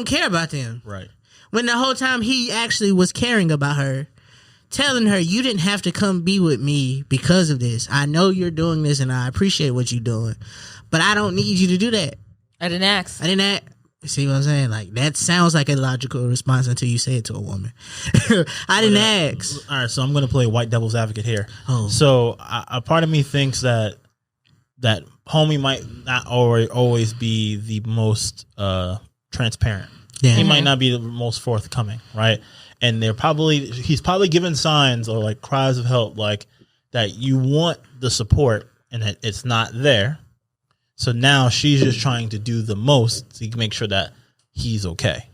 care about them. Right. When the whole time he actually was caring about her, telling her you didn't have to come be with me because of this. I know you're doing this and I appreciate what you're doing, but I don't need you to do that. I didn't ask. See what I'm saying? Like, that sounds like a logical response until you say it to a woman. I didn't ask. All right, so I'm going to play white devil's advocate here. Oh. So a part of me thinks that homie might not always be the most transparent. Yeah. He might not be the most forthcoming, right? And he's probably giving signs or like cries of help, like that you want the support and that it's not there. So now she's just trying to do the most to make sure that he's okay.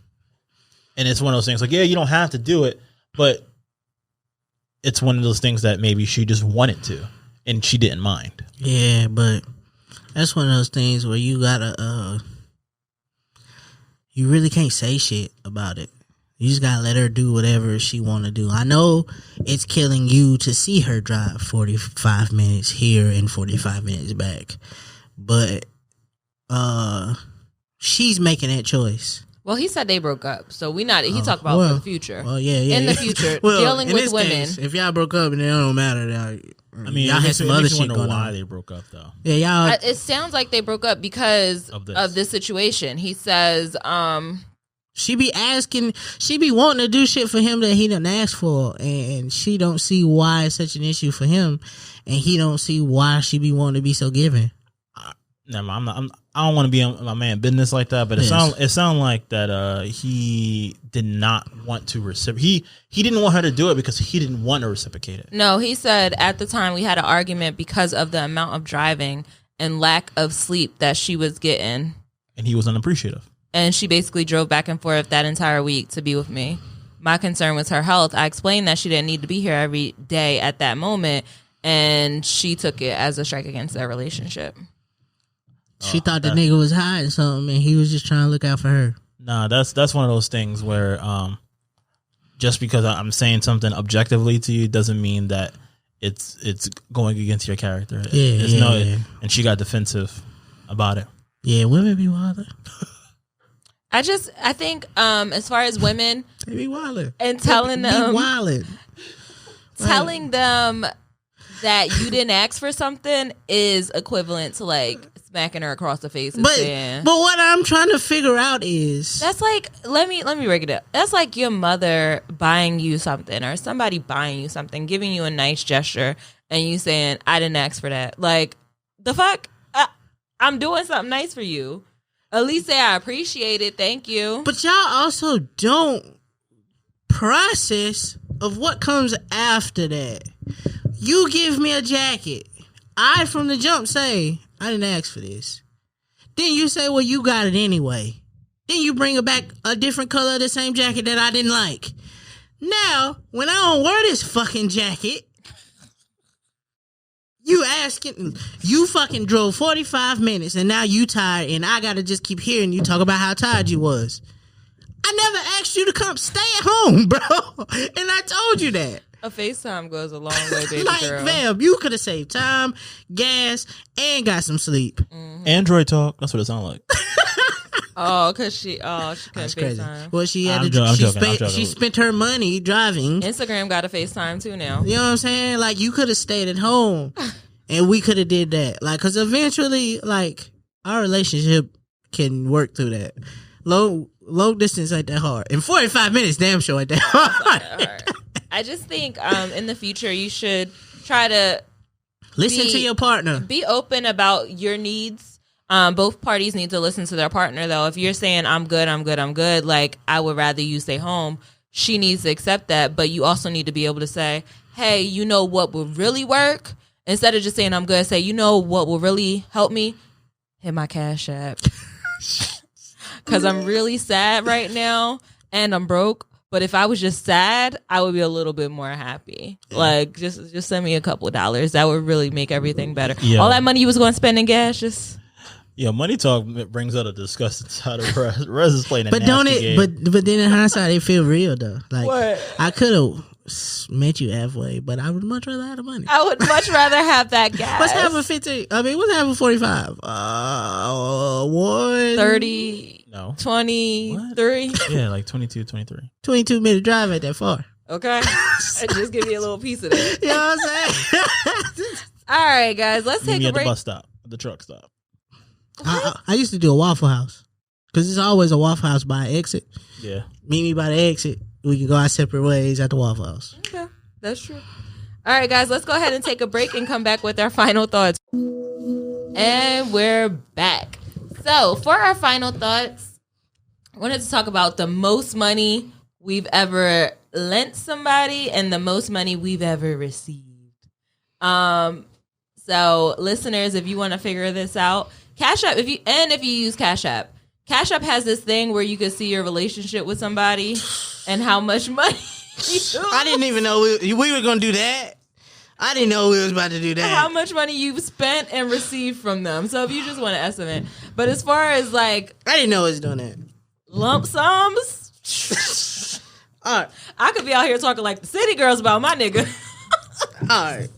And it's one of those things like, yeah, you don't have to do it, but it's one of those things that maybe she just wanted to and she didn't mind. Yeah, but that's one of those things where you gotta, you really can't say shit about it. You just gotta let her do whatever she want to do. I know it's killing you to see her drive 45 minutes here and 45 minutes back. But she's making that choice. Well, he said they broke up, so he talked about for the future. Well, yeah. In the future, well, dealing with women. Case, if y'all broke up and it don't matter, I mean, y'all had some other shit going why on. they broke up though. Yeah, y'all. It sounds like they broke up because of this situation. He says, she be wanting to do shit for him that he didn't ask for, and she don't see why it's such an issue for him, and he don't see why she be wanting to be so giving. No, I don't want to be in my man business like that, but it sound like that he did not want to reciprocate. He didn't want her to do it because he didn't want to reciprocate it. No, he said at the time we had an argument because of the amount of driving and lack of sleep that she was getting. And he was unappreciative. And she basically drove back and forth that entire week to be with me. My concern was her health. I explained that she didn't need to be here every day at that moment, and she took it as a strike against their relationship. She thought the nigga was hiding something, and he was just trying to look out for her. Nah, that's one of those things where just because I'm saying something objectively to you doesn't mean that it's going against your character. Yeah. And she got defensive about it. Yeah, women be wilder. I think as far as women, they be wilder and telling them that you didn't ask for something is equivalent to like smacking her across the face. But what I'm trying to figure out is that's like let me break it up. That's like your mother buying you something or somebody buying you something, giving you a nice gesture, and you saying, "I didn't ask for that." Like the fuck, I'm doing something nice for you. At least say I appreciate it. Thank you. But y'all also don't process of what comes after that. You give me a jacket. I, from the jump, say, I didn't ask for this. Then you say, well, you got it anyway. Then you bring back a different color of the same jacket that I didn't like. Now, when I don't wear this fucking jacket, you asking, you fucking drove 45 minutes and now you tired and I gotta just keep hearing you talk about how tired you was. I never asked you to come stay at home, bro. And I told you that. A FaceTime goes a long way, baby Like, girl. fam, you could have saved time, gas, and got some sleep. Android talk. That's what it sounds like. Oh, because she couldn't That's crazy. FaceTime. Well, she had I'm to. joking. She spent her money driving. Instagram got a FaceTime too now. You know what I'm saying? Like, you could have stayed at home, and we could have did that. Like, because eventually, like, our relationship can work through that. Long distance ain't that hard, and 45 minutes, damn sure ain't that hard. All right. I just think in the future you should try to Listen to your partner. be open about your needs. Both parties need to listen to their partner, though. If you're saying, I'm good, like, I would rather you stay home, she needs to accept that. But you also need to be able to say, hey, you know what would really work? Instead of just saying, I'm good, say, you know what will really help me? Hit my Cash App. Because I'm really sad right now, and I'm broke. But if I was just sad, I would be a little bit more happy. Like, just send me a couple of dollars. That would really make everything better. Yeah. All that money you was going to spend in gas, just... Yeah, money talk brings out a disgusting side of Rez. Rez is playing a But nasty don't it? game. But then in hindsight, it feel real though. Like, What? I could have met you halfway, but I would much rather have the money. I would much rather have that gas. Let's have a 50. I mean, let's have a 45. One 30, No. 23. Yeah, like 22, 23. 22-minute drive ain't that far. Okay. And just give me a little piece of that. You know what I'm saying? All right, guys. Let's Meet take me a at the break. bus stop, at the truck stop. I used to do a Waffle House because there's always a Waffle House by exit. Yeah. Meet me by the exit. We can go our separate ways at the Waffle House. Okay. That's true. All right, guys. Let's go ahead and take a break and come back with our final thoughts. And we're back. So, for our final thoughts, I wanted to talk about the most money we've ever lent somebody and the most money we've ever received. So, listeners, if you want to figure this out, Cash App, if you use Cash App has this thing where you can see your relationship with somebody and how much money I didn't even know we were going to do that. I didn't know we was about to do that. how much money you've spent and received from them. So if you just want to estimate. But as far as like I didn't know it was doing that. lump sums, All right. I could be out here talking like the city girls about my nigga. All right.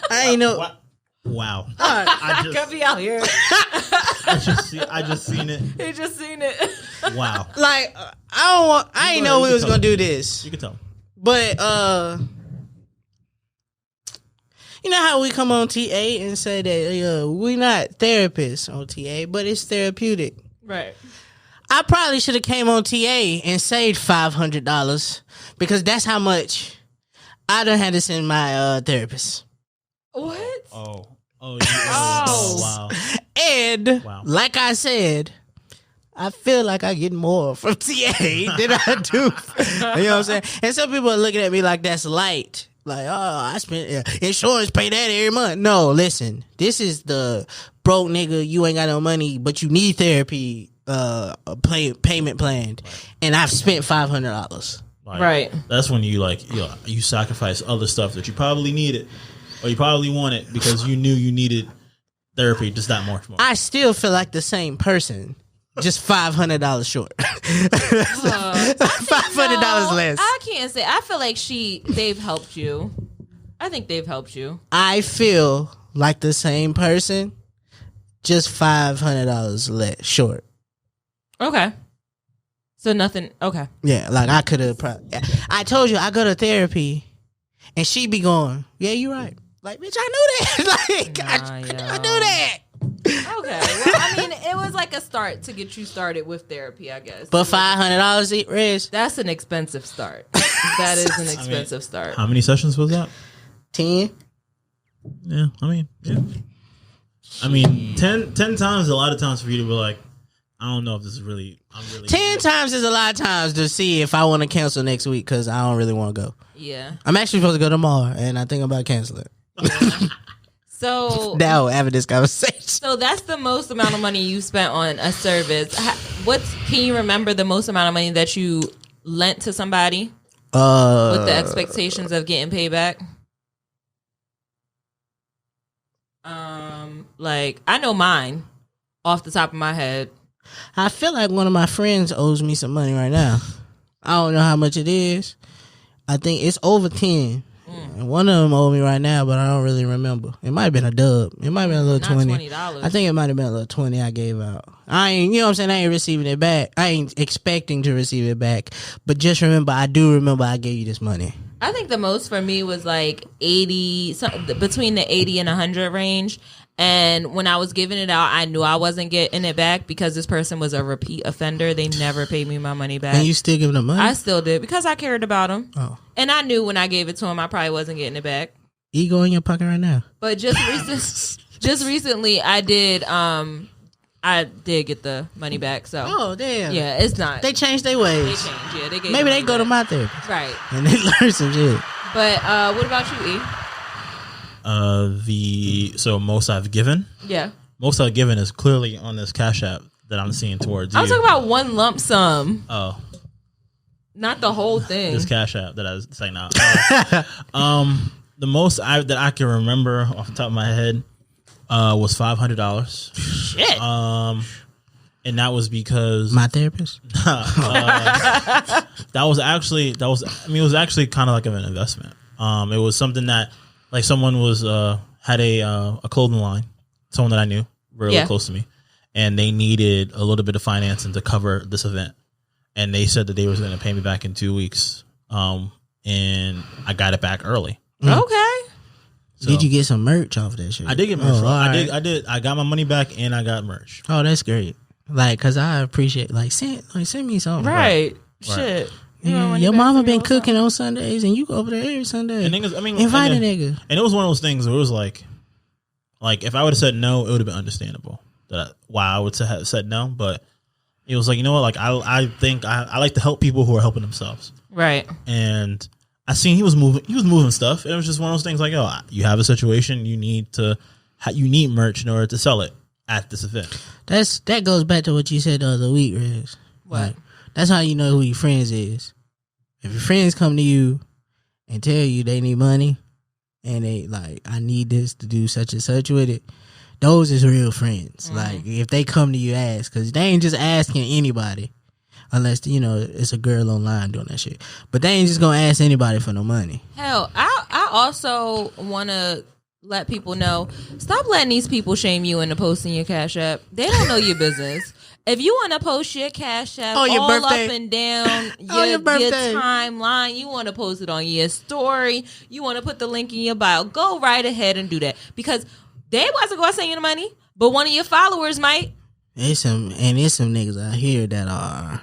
I ain't know. Wow. All right. I could be out here. I just seen it. He just seen it. Wow. Like, I ain't know we was going to do this. You can tell. But, you know how we come on TA and say that we not therapists on TA, but it's therapeutic. Right. I probably should have came on TA and saved $500 because that's how much I done had to send my therapist. What? Oh, Oh. wow. And Wow. like I said, I feel like I get more from TA than I do. You know what I'm saying? And some people are looking at me like that's light. Like, oh, I spent insurance, pay that every month. No, listen, this is the broke nigga. You ain't got no money, but you need therapy. Payment planned, and I've spent $500. Like, Right. That's when you sacrifice other stuff that you probably needed or you probably wanted because you knew you needed therapy just that much more. I still feel like the same person, just $500 short. $500 less. I can't say. I feel like they've helped you. I think they've helped you. I feel like the same person, just $500 less short. Okay. So nothing. Okay. Yeah, like I could have. I told you I go to therapy, and she be going, "Yeah, you're right." Like, bitch, I knew that. Like, I knew that. Okay. Well, I mean, it was like a start to get you started with therapy, I guess. But $500, Rez, That's an expensive start. That is an expensive start. How many sessions was that? 10. Yeah, yeah. 10 times is a lot of times for you to be like, I don't know if this is really, 10 times is a lot of times to see if I want to cancel next week because I don't really want to go. Yeah. I'm actually supposed to go tomorrow, and I think about canceling. So Now, having this conversation. So that's the most amount of money you spent on a service. Can you remember the most amount of money that you lent to somebody with the expectations of getting paid back? Like, I know mine off the top of my head. I feel like one of my friends owes me some money right now. I don't know how much it is. I think it's over 10. And one of them owed me right now, but I don't really remember. It might have been a dub. It might have been a little Not $20. $20. I think it might have been a little 20 I gave out. I ain't, you know what I'm saying? I ain't receiving it back. I ain't expecting to receive it back. But just remember, I do remember I gave you this money. I think the most for me was like 80, between the 80 and 100 range. And when I was giving it out, I knew I wasn't getting it back because this person was a repeat offender. They never paid me my money back. And you still giving them money? I still did because I cared about him. Oh. And I knew when I gave it to him, I probably wasn't getting it back. Ego in your pocket right now. But just recently, I did get the money back. So damn. yeah, it's not. They changed their ways. They changed. Yeah, they gave Maybe they me go to back. my therapist. Right. And they learn some shit. But what about you, E? So most I've given. Yeah. Most I've given is clearly on this Cash App that I'm seeing towards you. I'm talking about one lump sum. Oh. Not the whole thing. This Cash App that I was saying now. The most that I can remember off the top of my head was $500. Shit. And that was because My therapist? that was actually it was actually kind of like an investment. It was something that like someone was had a clothing line, someone that I knew really close to me, and they needed a little bit of financing to cover this event, and they said that they was going to pay me back in 2 weeks, and I got it back early. Okay. So, Did you get some merch off that shit? I did get merch. Right. I did. I got my money back and I got merch. Oh, that's great. Like, cause I appreciate send me something. Right. Shit. Yeah, your mama been cooking on Sundays, and you go over there every Sunday. And niggas, I mean, invite a nigga. And it was one of those things where it was like if I would have said no, it would have been understandable why I would have said no. But it was like, you know what? Like I think I like to help people who are helping themselves. Right. And I seen he was moving stuff. And it was just one of those things like, oh, you have a situation, you need merch in order to sell it at this event. That goes back to what you said the other week, Riz. What? Like, that's how you know who your friends is. If your friends come to you and tell you they need money and they like, I need this to do such and such with it, those is real friends. Mm-hmm. Like, if they come to you ask, because they ain't just asking anybody unless, you know, it's a girl online doing that shit. But they ain't just gonna ask anybody for no money. Hell, I also want to let people know, stop letting these people shame you into posting your Cash App. They don't know your business. If you want to post your Cash App all birthday. Up and down your timeline, you want to post it on your story, you want to put the link in your bio, go right ahead and do that. Because they wasn't going to send you the money, but one of your followers might. There's some niggas out here that are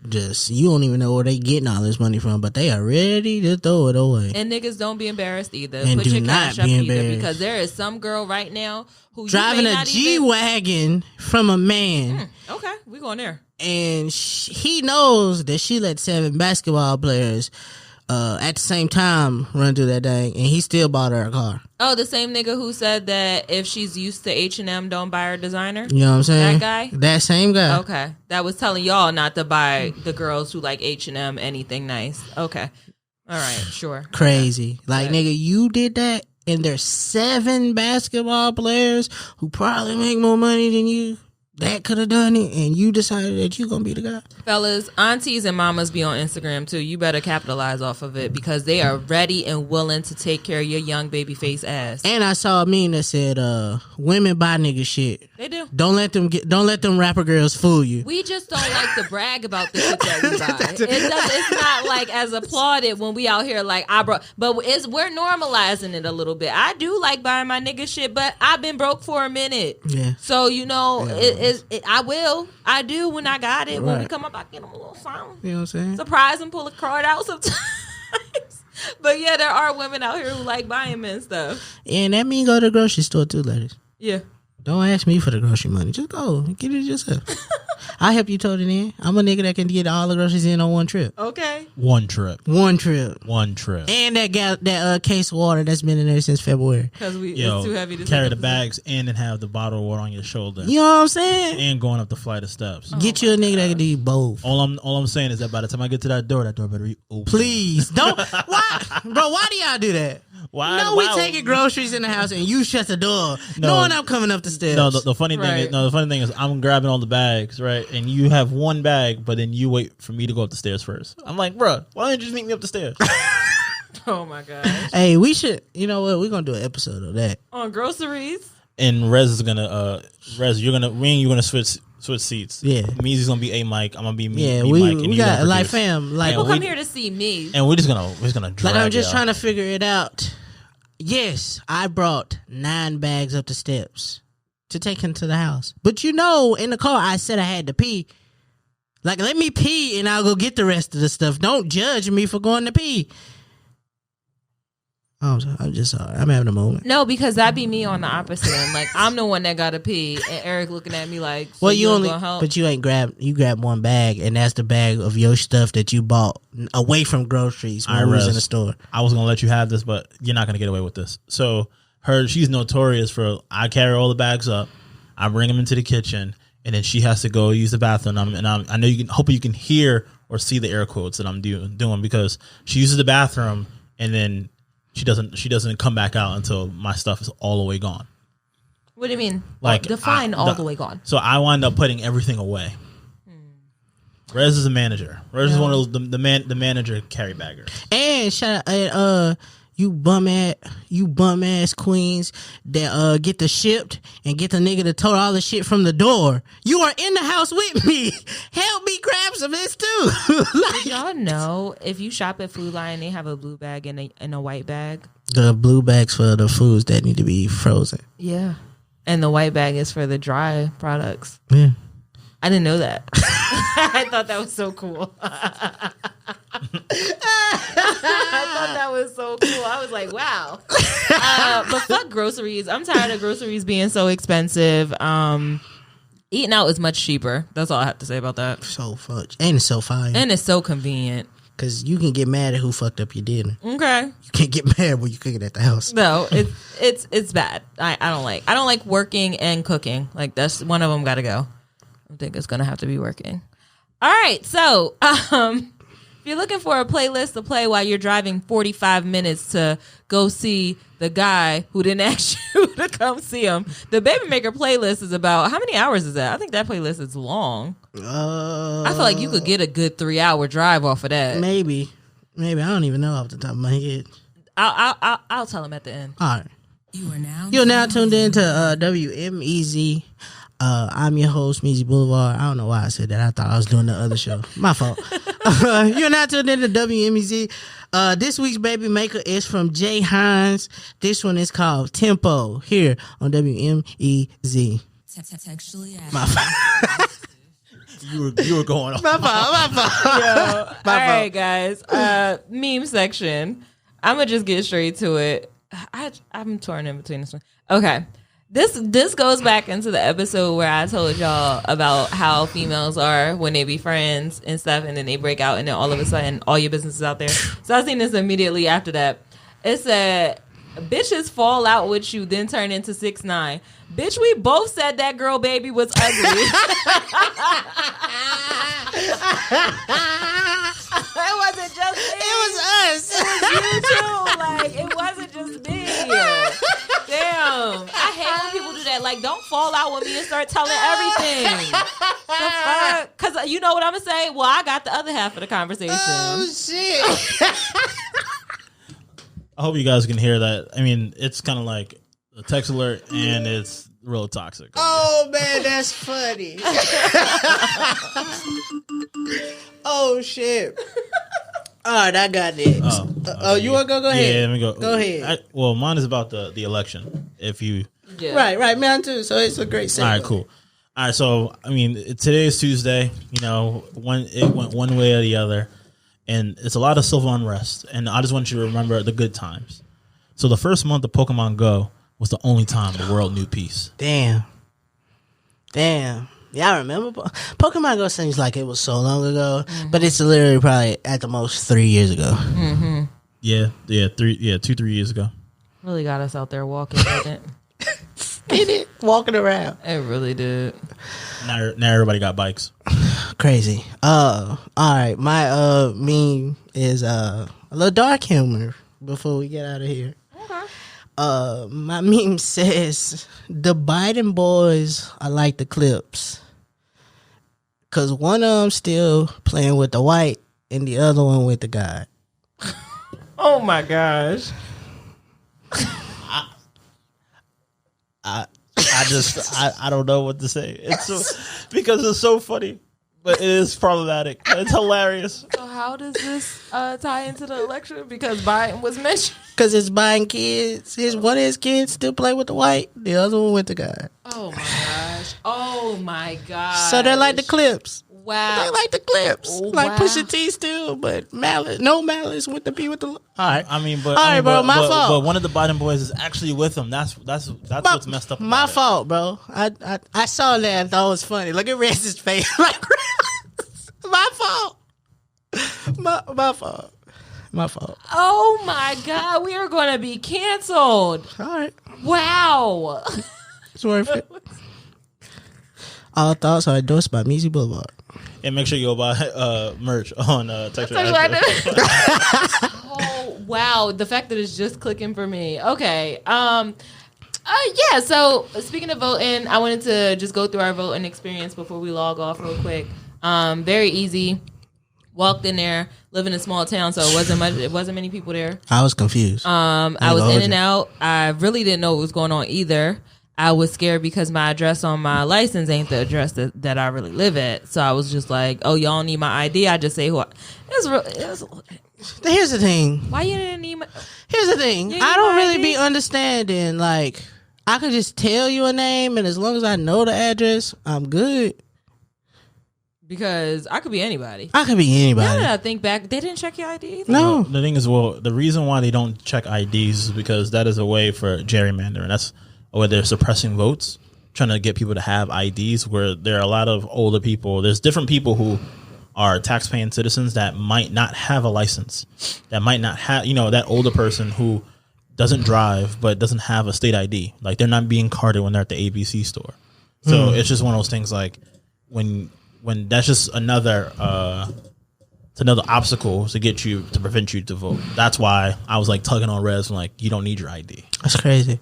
just, you don't even know where they getting all this money from, but they are ready to throw it away. And niggas don't be embarrassed either. And put do your not Cash App be either, embarrassed. because there is some girl right now who driving a G-Wagon from a man. Okay, we going there. And he knows that she let 7 basketball players at the same time run through that thing, and he still bought her a car. Oh, the same nigga who said that if she's used to H&M, don't buy her designer? You know what I'm saying? That guy? That same guy. Okay. That was telling y'all not to buy the girls who like H&M anything nice. Okay. All right, sure. Crazy. Okay. Like, nigga, you did that, and there's 7 basketball players who probably make more money than you that could have done it, and you decided that you're gonna be the guy. Fellas, aunties and mamas be on Instagram too. You better capitalize off of it, because they are ready and willing to take care of your young baby face ass. And I saw a meme that said, women buy nigga shit. They do. Don't let them rapper girls fool you. We just don't like to brag about the shit that we buy. It's not like as applauded when we out here like but we're normalizing it a little bit. I do like buying my nigga shit, but I've been broke for a minute. Yeah. So you know, I do when I got it. Right. When we come up, I get them a little something. You know what I'm saying? Surprise and pull a card out sometimes. But yeah, there are women out here who like buying men stuff. And that mean go to the grocery store too, ladies. Yeah. Don't ask me for the grocery money. Just go get it yourself. I'll help you tote it in. I'm a nigga that can get all the groceries in on one trip. Okay. One trip. One trip. And that case of water that's been in there since February. Because it's too heavy to carry the bags and then have the bottle of water on your shoulder. You know what I'm saying? And going up the flight of steps. Get you a nigga that can do both. All I'm saying is that by the time I get to that door better be open. Please don't. Why, bro? Why do y'all do that? Why? No, we taking groceries in the house and you shut the door, knowing I'm coming up the stairs. No, the funny thing is, I'm grabbing all the bags, right? And you have one bag, but then you wait for me to go up the stairs first. I'm like, bro, why don't you just meet me up the stairs? Oh my gosh. Hey, we should. You know what? We're gonna do an episode of that On groceries. And Rez is gonna you're gonna switch seats. Yeah, Meezy's gonna be a Mike. I'm gonna be me. Yeah, me we Mike, and got like fam. Like people come here to see me, and we're just gonna drag. Like I'm just trying to figure it out. Yes, I brought 9 bags up the steps to take into the house. But in the car, I said I had to pee. Like, let me pee and I'll go get the rest of the stuff. Don't judge me for going to pee. I'm just sorry. I'm having a moment. No, because that'd be me on the opposite end. Like, I'm the one that gotta pee, and Eric looking at me like, so well, you ain't grabbed one bag, and that's the bag of your stuff that you bought away from groceries when we was in the store. I was gonna let you have this, but you're not gonna get away with this. So she's notorious for, I carry all the bags up, I bring them into the kitchen, and then she has to go use the bathroom. I know hopefully you can hear or see the air quotes that I'm doing because she uses the bathroom and then she doesn't come back out until my stuff is all the way gone. What do you mean? Like, define all the way gone. So I wind up putting everything away. Rez is a manager. Rez is one of those the manager carry baggers. And shout out you bum ass queens that get the shipped and get the nigga to tote all the shit from the door. You are in the house with me. Help me grab some of this too. Did y'all know if you shop at Food Lion, they have a blue bag and a white bag? The blue bags for the foods that need to be frozen. Yeah. And the white bag is for the dry products. Yeah. I didn't know that. I thought that was so cool. I thought that was so cool. I was like, wow. But fuck groceries. I'm tired of groceries being so expensive. Eating out is much cheaper. That's all I have to say about that. So fudge. And it's so fire. And it's so convenient. Because you can get mad at who fucked up your dinner. Okay. You can't get mad when you cook it at the house. No, it's bad. I don't like working and cooking. Like, that's one of them got to go. I think it's gonna have to be working. All right, so if you're looking for a playlist to play while you're driving 45 minutes to go see the guy who didn't ask you to come see him, the Baby Maker playlist is about, how many hours is that? I think that playlist is long. I feel like you could get a good 3-hour drive off of that. Maybe I don't even know off the top of my head. I'll tell him at the end. All right. You're now tuned in to WMEZ. I'm your host, Meezy Boulevard. I don't know why I said that. I thought I was doing the other show. My fault. You're now tuned in to WMEZ. This week's Baby Maker is from JxHines. This one is called Tempo here on WMEZ. Textually My fault. You were going on. My fault. All right, guys. Meme section. I'm gonna just get straight to it. I'm torn in between this one. Okay. This goes back into the episode where I told y'all about how females are when they be friends and stuff, and then they break out, and then all of a sudden, all your business is out there. So I seen this immediately after that. It said, "Bitches fall out with you, then turn into 6ix9ine." Bitch, we both said that girl baby was ugly. It wasn't just me. It was us. It was you too. Like, it wasn't just me. Damn. I hate when people do that. Like, don't fall out with me and start telling everything. The fuck? Because you know what I'm going to say? Well, I got the other half of the conversation. Oh, shit. I hope you guys can hear that. I mean, it's kind of like a text alert, and it's real toxic. Oh, man, that's funny. Oh, shit. All right, I got next. You want to go? Go ahead. Yeah, let me go. Go ahead. Well, mine is about the election. If you... Yeah. Right, mine too. So it's a great segue. All right, cool. All right, so, I mean, today is Tuesday. You know, it went one way or the other. And it's a lot of civil unrest. And I just want you to remember the good times. So the first month of Pokemon Go was the only time the world knew peace. Damn. Yeah, I remember Pokemon Go seems like it was so long ago, but it's literally probably at the most 3 years ago. Mm-hmm. Yeah, 2-3 years ago. Really got us out there walking, didn't it? Did it? Walking around. It really did. Now everybody got bikes. Crazy. All right. My meme is a little dark humor before we get out of here. Okay. My meme says the Biden boys are like the Clips, cause one of them still playing with the white and the other one with the God. Oh my gosh. I don't know what to say. It's because it's so funny, but it is problematic. It's hilarious. So how does this tie into the election? Because Biden was mentioned. Cause it's Biden kids. One of his kids still play with the white, the other one with the God. Oh my gosh. Oh my gosh. So they're like the Clips. Wow. They like the Clips. Oh, like wow. Pusha T still, but no malice with the P with the. All right. I mean, but All right, bro, my fault. But one of the Biden boys is actually with him. That's what's messed up. My about fault, bro. I saw that and thought it was funny. Look at Rez's face. Like, my fault. My fault. My fault. Oh my God. We are going to be canceled. All right. Wow. It's worth it. All thoughts are endorsed by Measy Boulevard. And make sure you go buy merch on Textually. Oh wow, the fact that it's just clicking for me. Okay. Yeah, so speaking of voting, I wanted to just go through our voting experience before we log off real quick. Very easy. Walked in there, live in a small town, so it wasn't many people there. I was confused. I was in and out. I really didn't know what was going on either. I was scared because my address on my license ain't the address that I really live at. So I was just like, oh, y'all need my ID? I just say who Here's the thing. Why you didn't need my... Here's the thing. You I don't need my really ID? be understanding. Like, I could just tell you a name, and as long as I know the address, I'm good. Because I could be anybody. I could be Now anybody. that I think back, they didn't check your ID either. No. The thing is, the reason why they don't check IDs is because that is a way for gerrymandering. That's a way they're suppressing votes, trying to get people to have IDs. Where there are a lot of older people. There's different people who are tax-paying citizens that might not have a license, that might not have, that older person who doesn't drive but doesn't have a state ID. Like, they're not being carded when they're at the ABC store. So it's just one of those things. Like when that's just another it's another obstacle to prevent you to vote. That's why I was like tugging on Rez, like, you don't need your ID. That's crazy.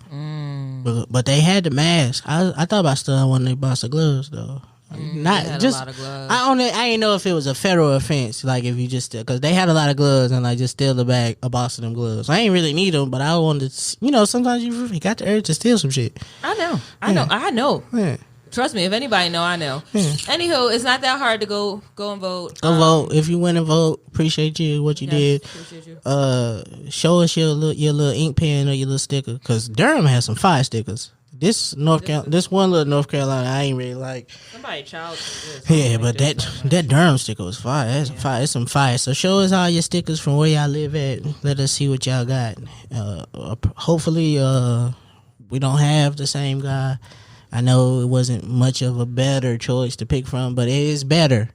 But they had the mask. I thought about stealing one of their box of gloves though. Not had just. a lot of gloves. I didn't know if it was a federal offense. Like if you just because they had a lot of gloves and like just steal a box of them gloves. I ain't really need them, but I wanted to. Sometimes you got the urge to steal some shit. I know. Yeah. Trust me, if anybody know, I know. Anywho, it's not that hard to go and vote. Go vote. If you went and vote, appreciate you what you did. Appreciate you. Show us your little ink pen or your little sticker because Durham has some fire stickers. This one little North Carolina, I ain't really like. Somebody child. Yeah, but that Durham sticker was fire. That's fire. It's some fire. So show us all your stickers from where y'all live at. Let us see what y'all got. Hopefully, we don't have the same guy. I know it wasn't much of a better choice to pick from, but it is better.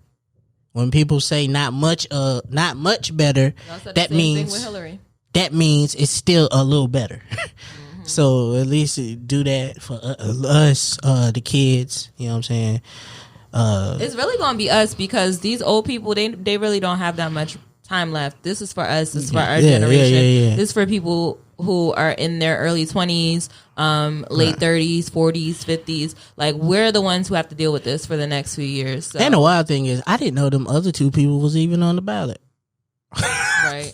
When people say not much better, that means it's still a little better. So at least do that for us, the kids. You know what I'm saying? It's really gonna be us because these old people they really don't have that much time left. This is for us. This is for our generation. Yeah. This is for people who are in their early 20s, late 30s, 40s, 50s. Like, we're the ones who have to deal with this for the next few years. So. And the wild thing is, I didn't know them other two people was even on the ballot. Right.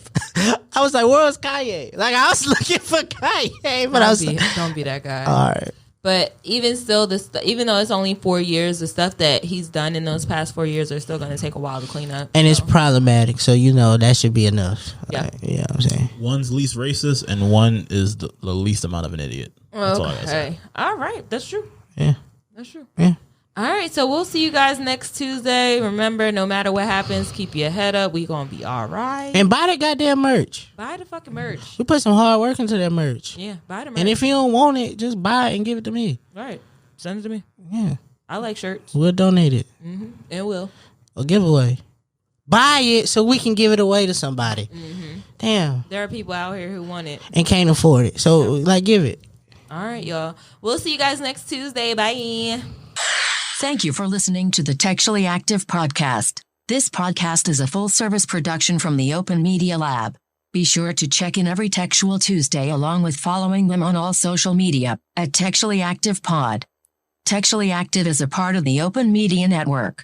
I was like, where was Kanye? Like, I was looking for Kanye, but don't be that guy. All right. But even still, even though it's only 4 years, the stuff that he's done in those past 4 years are still going to take a while to clean up. And it's problematic, so that should be enough. Yeah. Like, you know what I'm saying? One's least racist and one is the least amount of an idiot. That's all I gotta say. All right. That's true. Yeah. That's true. Yeah. All right. So we'll see you guys next Tuesday. Remember, no matter what happens, keep your head up. We going to be all right. And buy that goddamn merch. Buy the fucking merch. We put some hard work into that merch. Yeah. Buy the merch. And if you don't want it, just buy it and give it to me. All right. Send it to me. Yeah. I like shirts. We'll donate it. And we'll. A giveaway. Buy it so we can give it away to somebody. Damn. There are people out here who want it. And can't afford it. So, like, give it. All right, y'all. We'll see you guys next Tuesday. Bye. Thank you for listening to the Textually Active podcast. This podcast is a full-service production from the Open Media Lab. Be sure to check in every Textual Tuesday along with following them on all social media at Textually Active Pod. Textually Active is a part of the Open Media Network.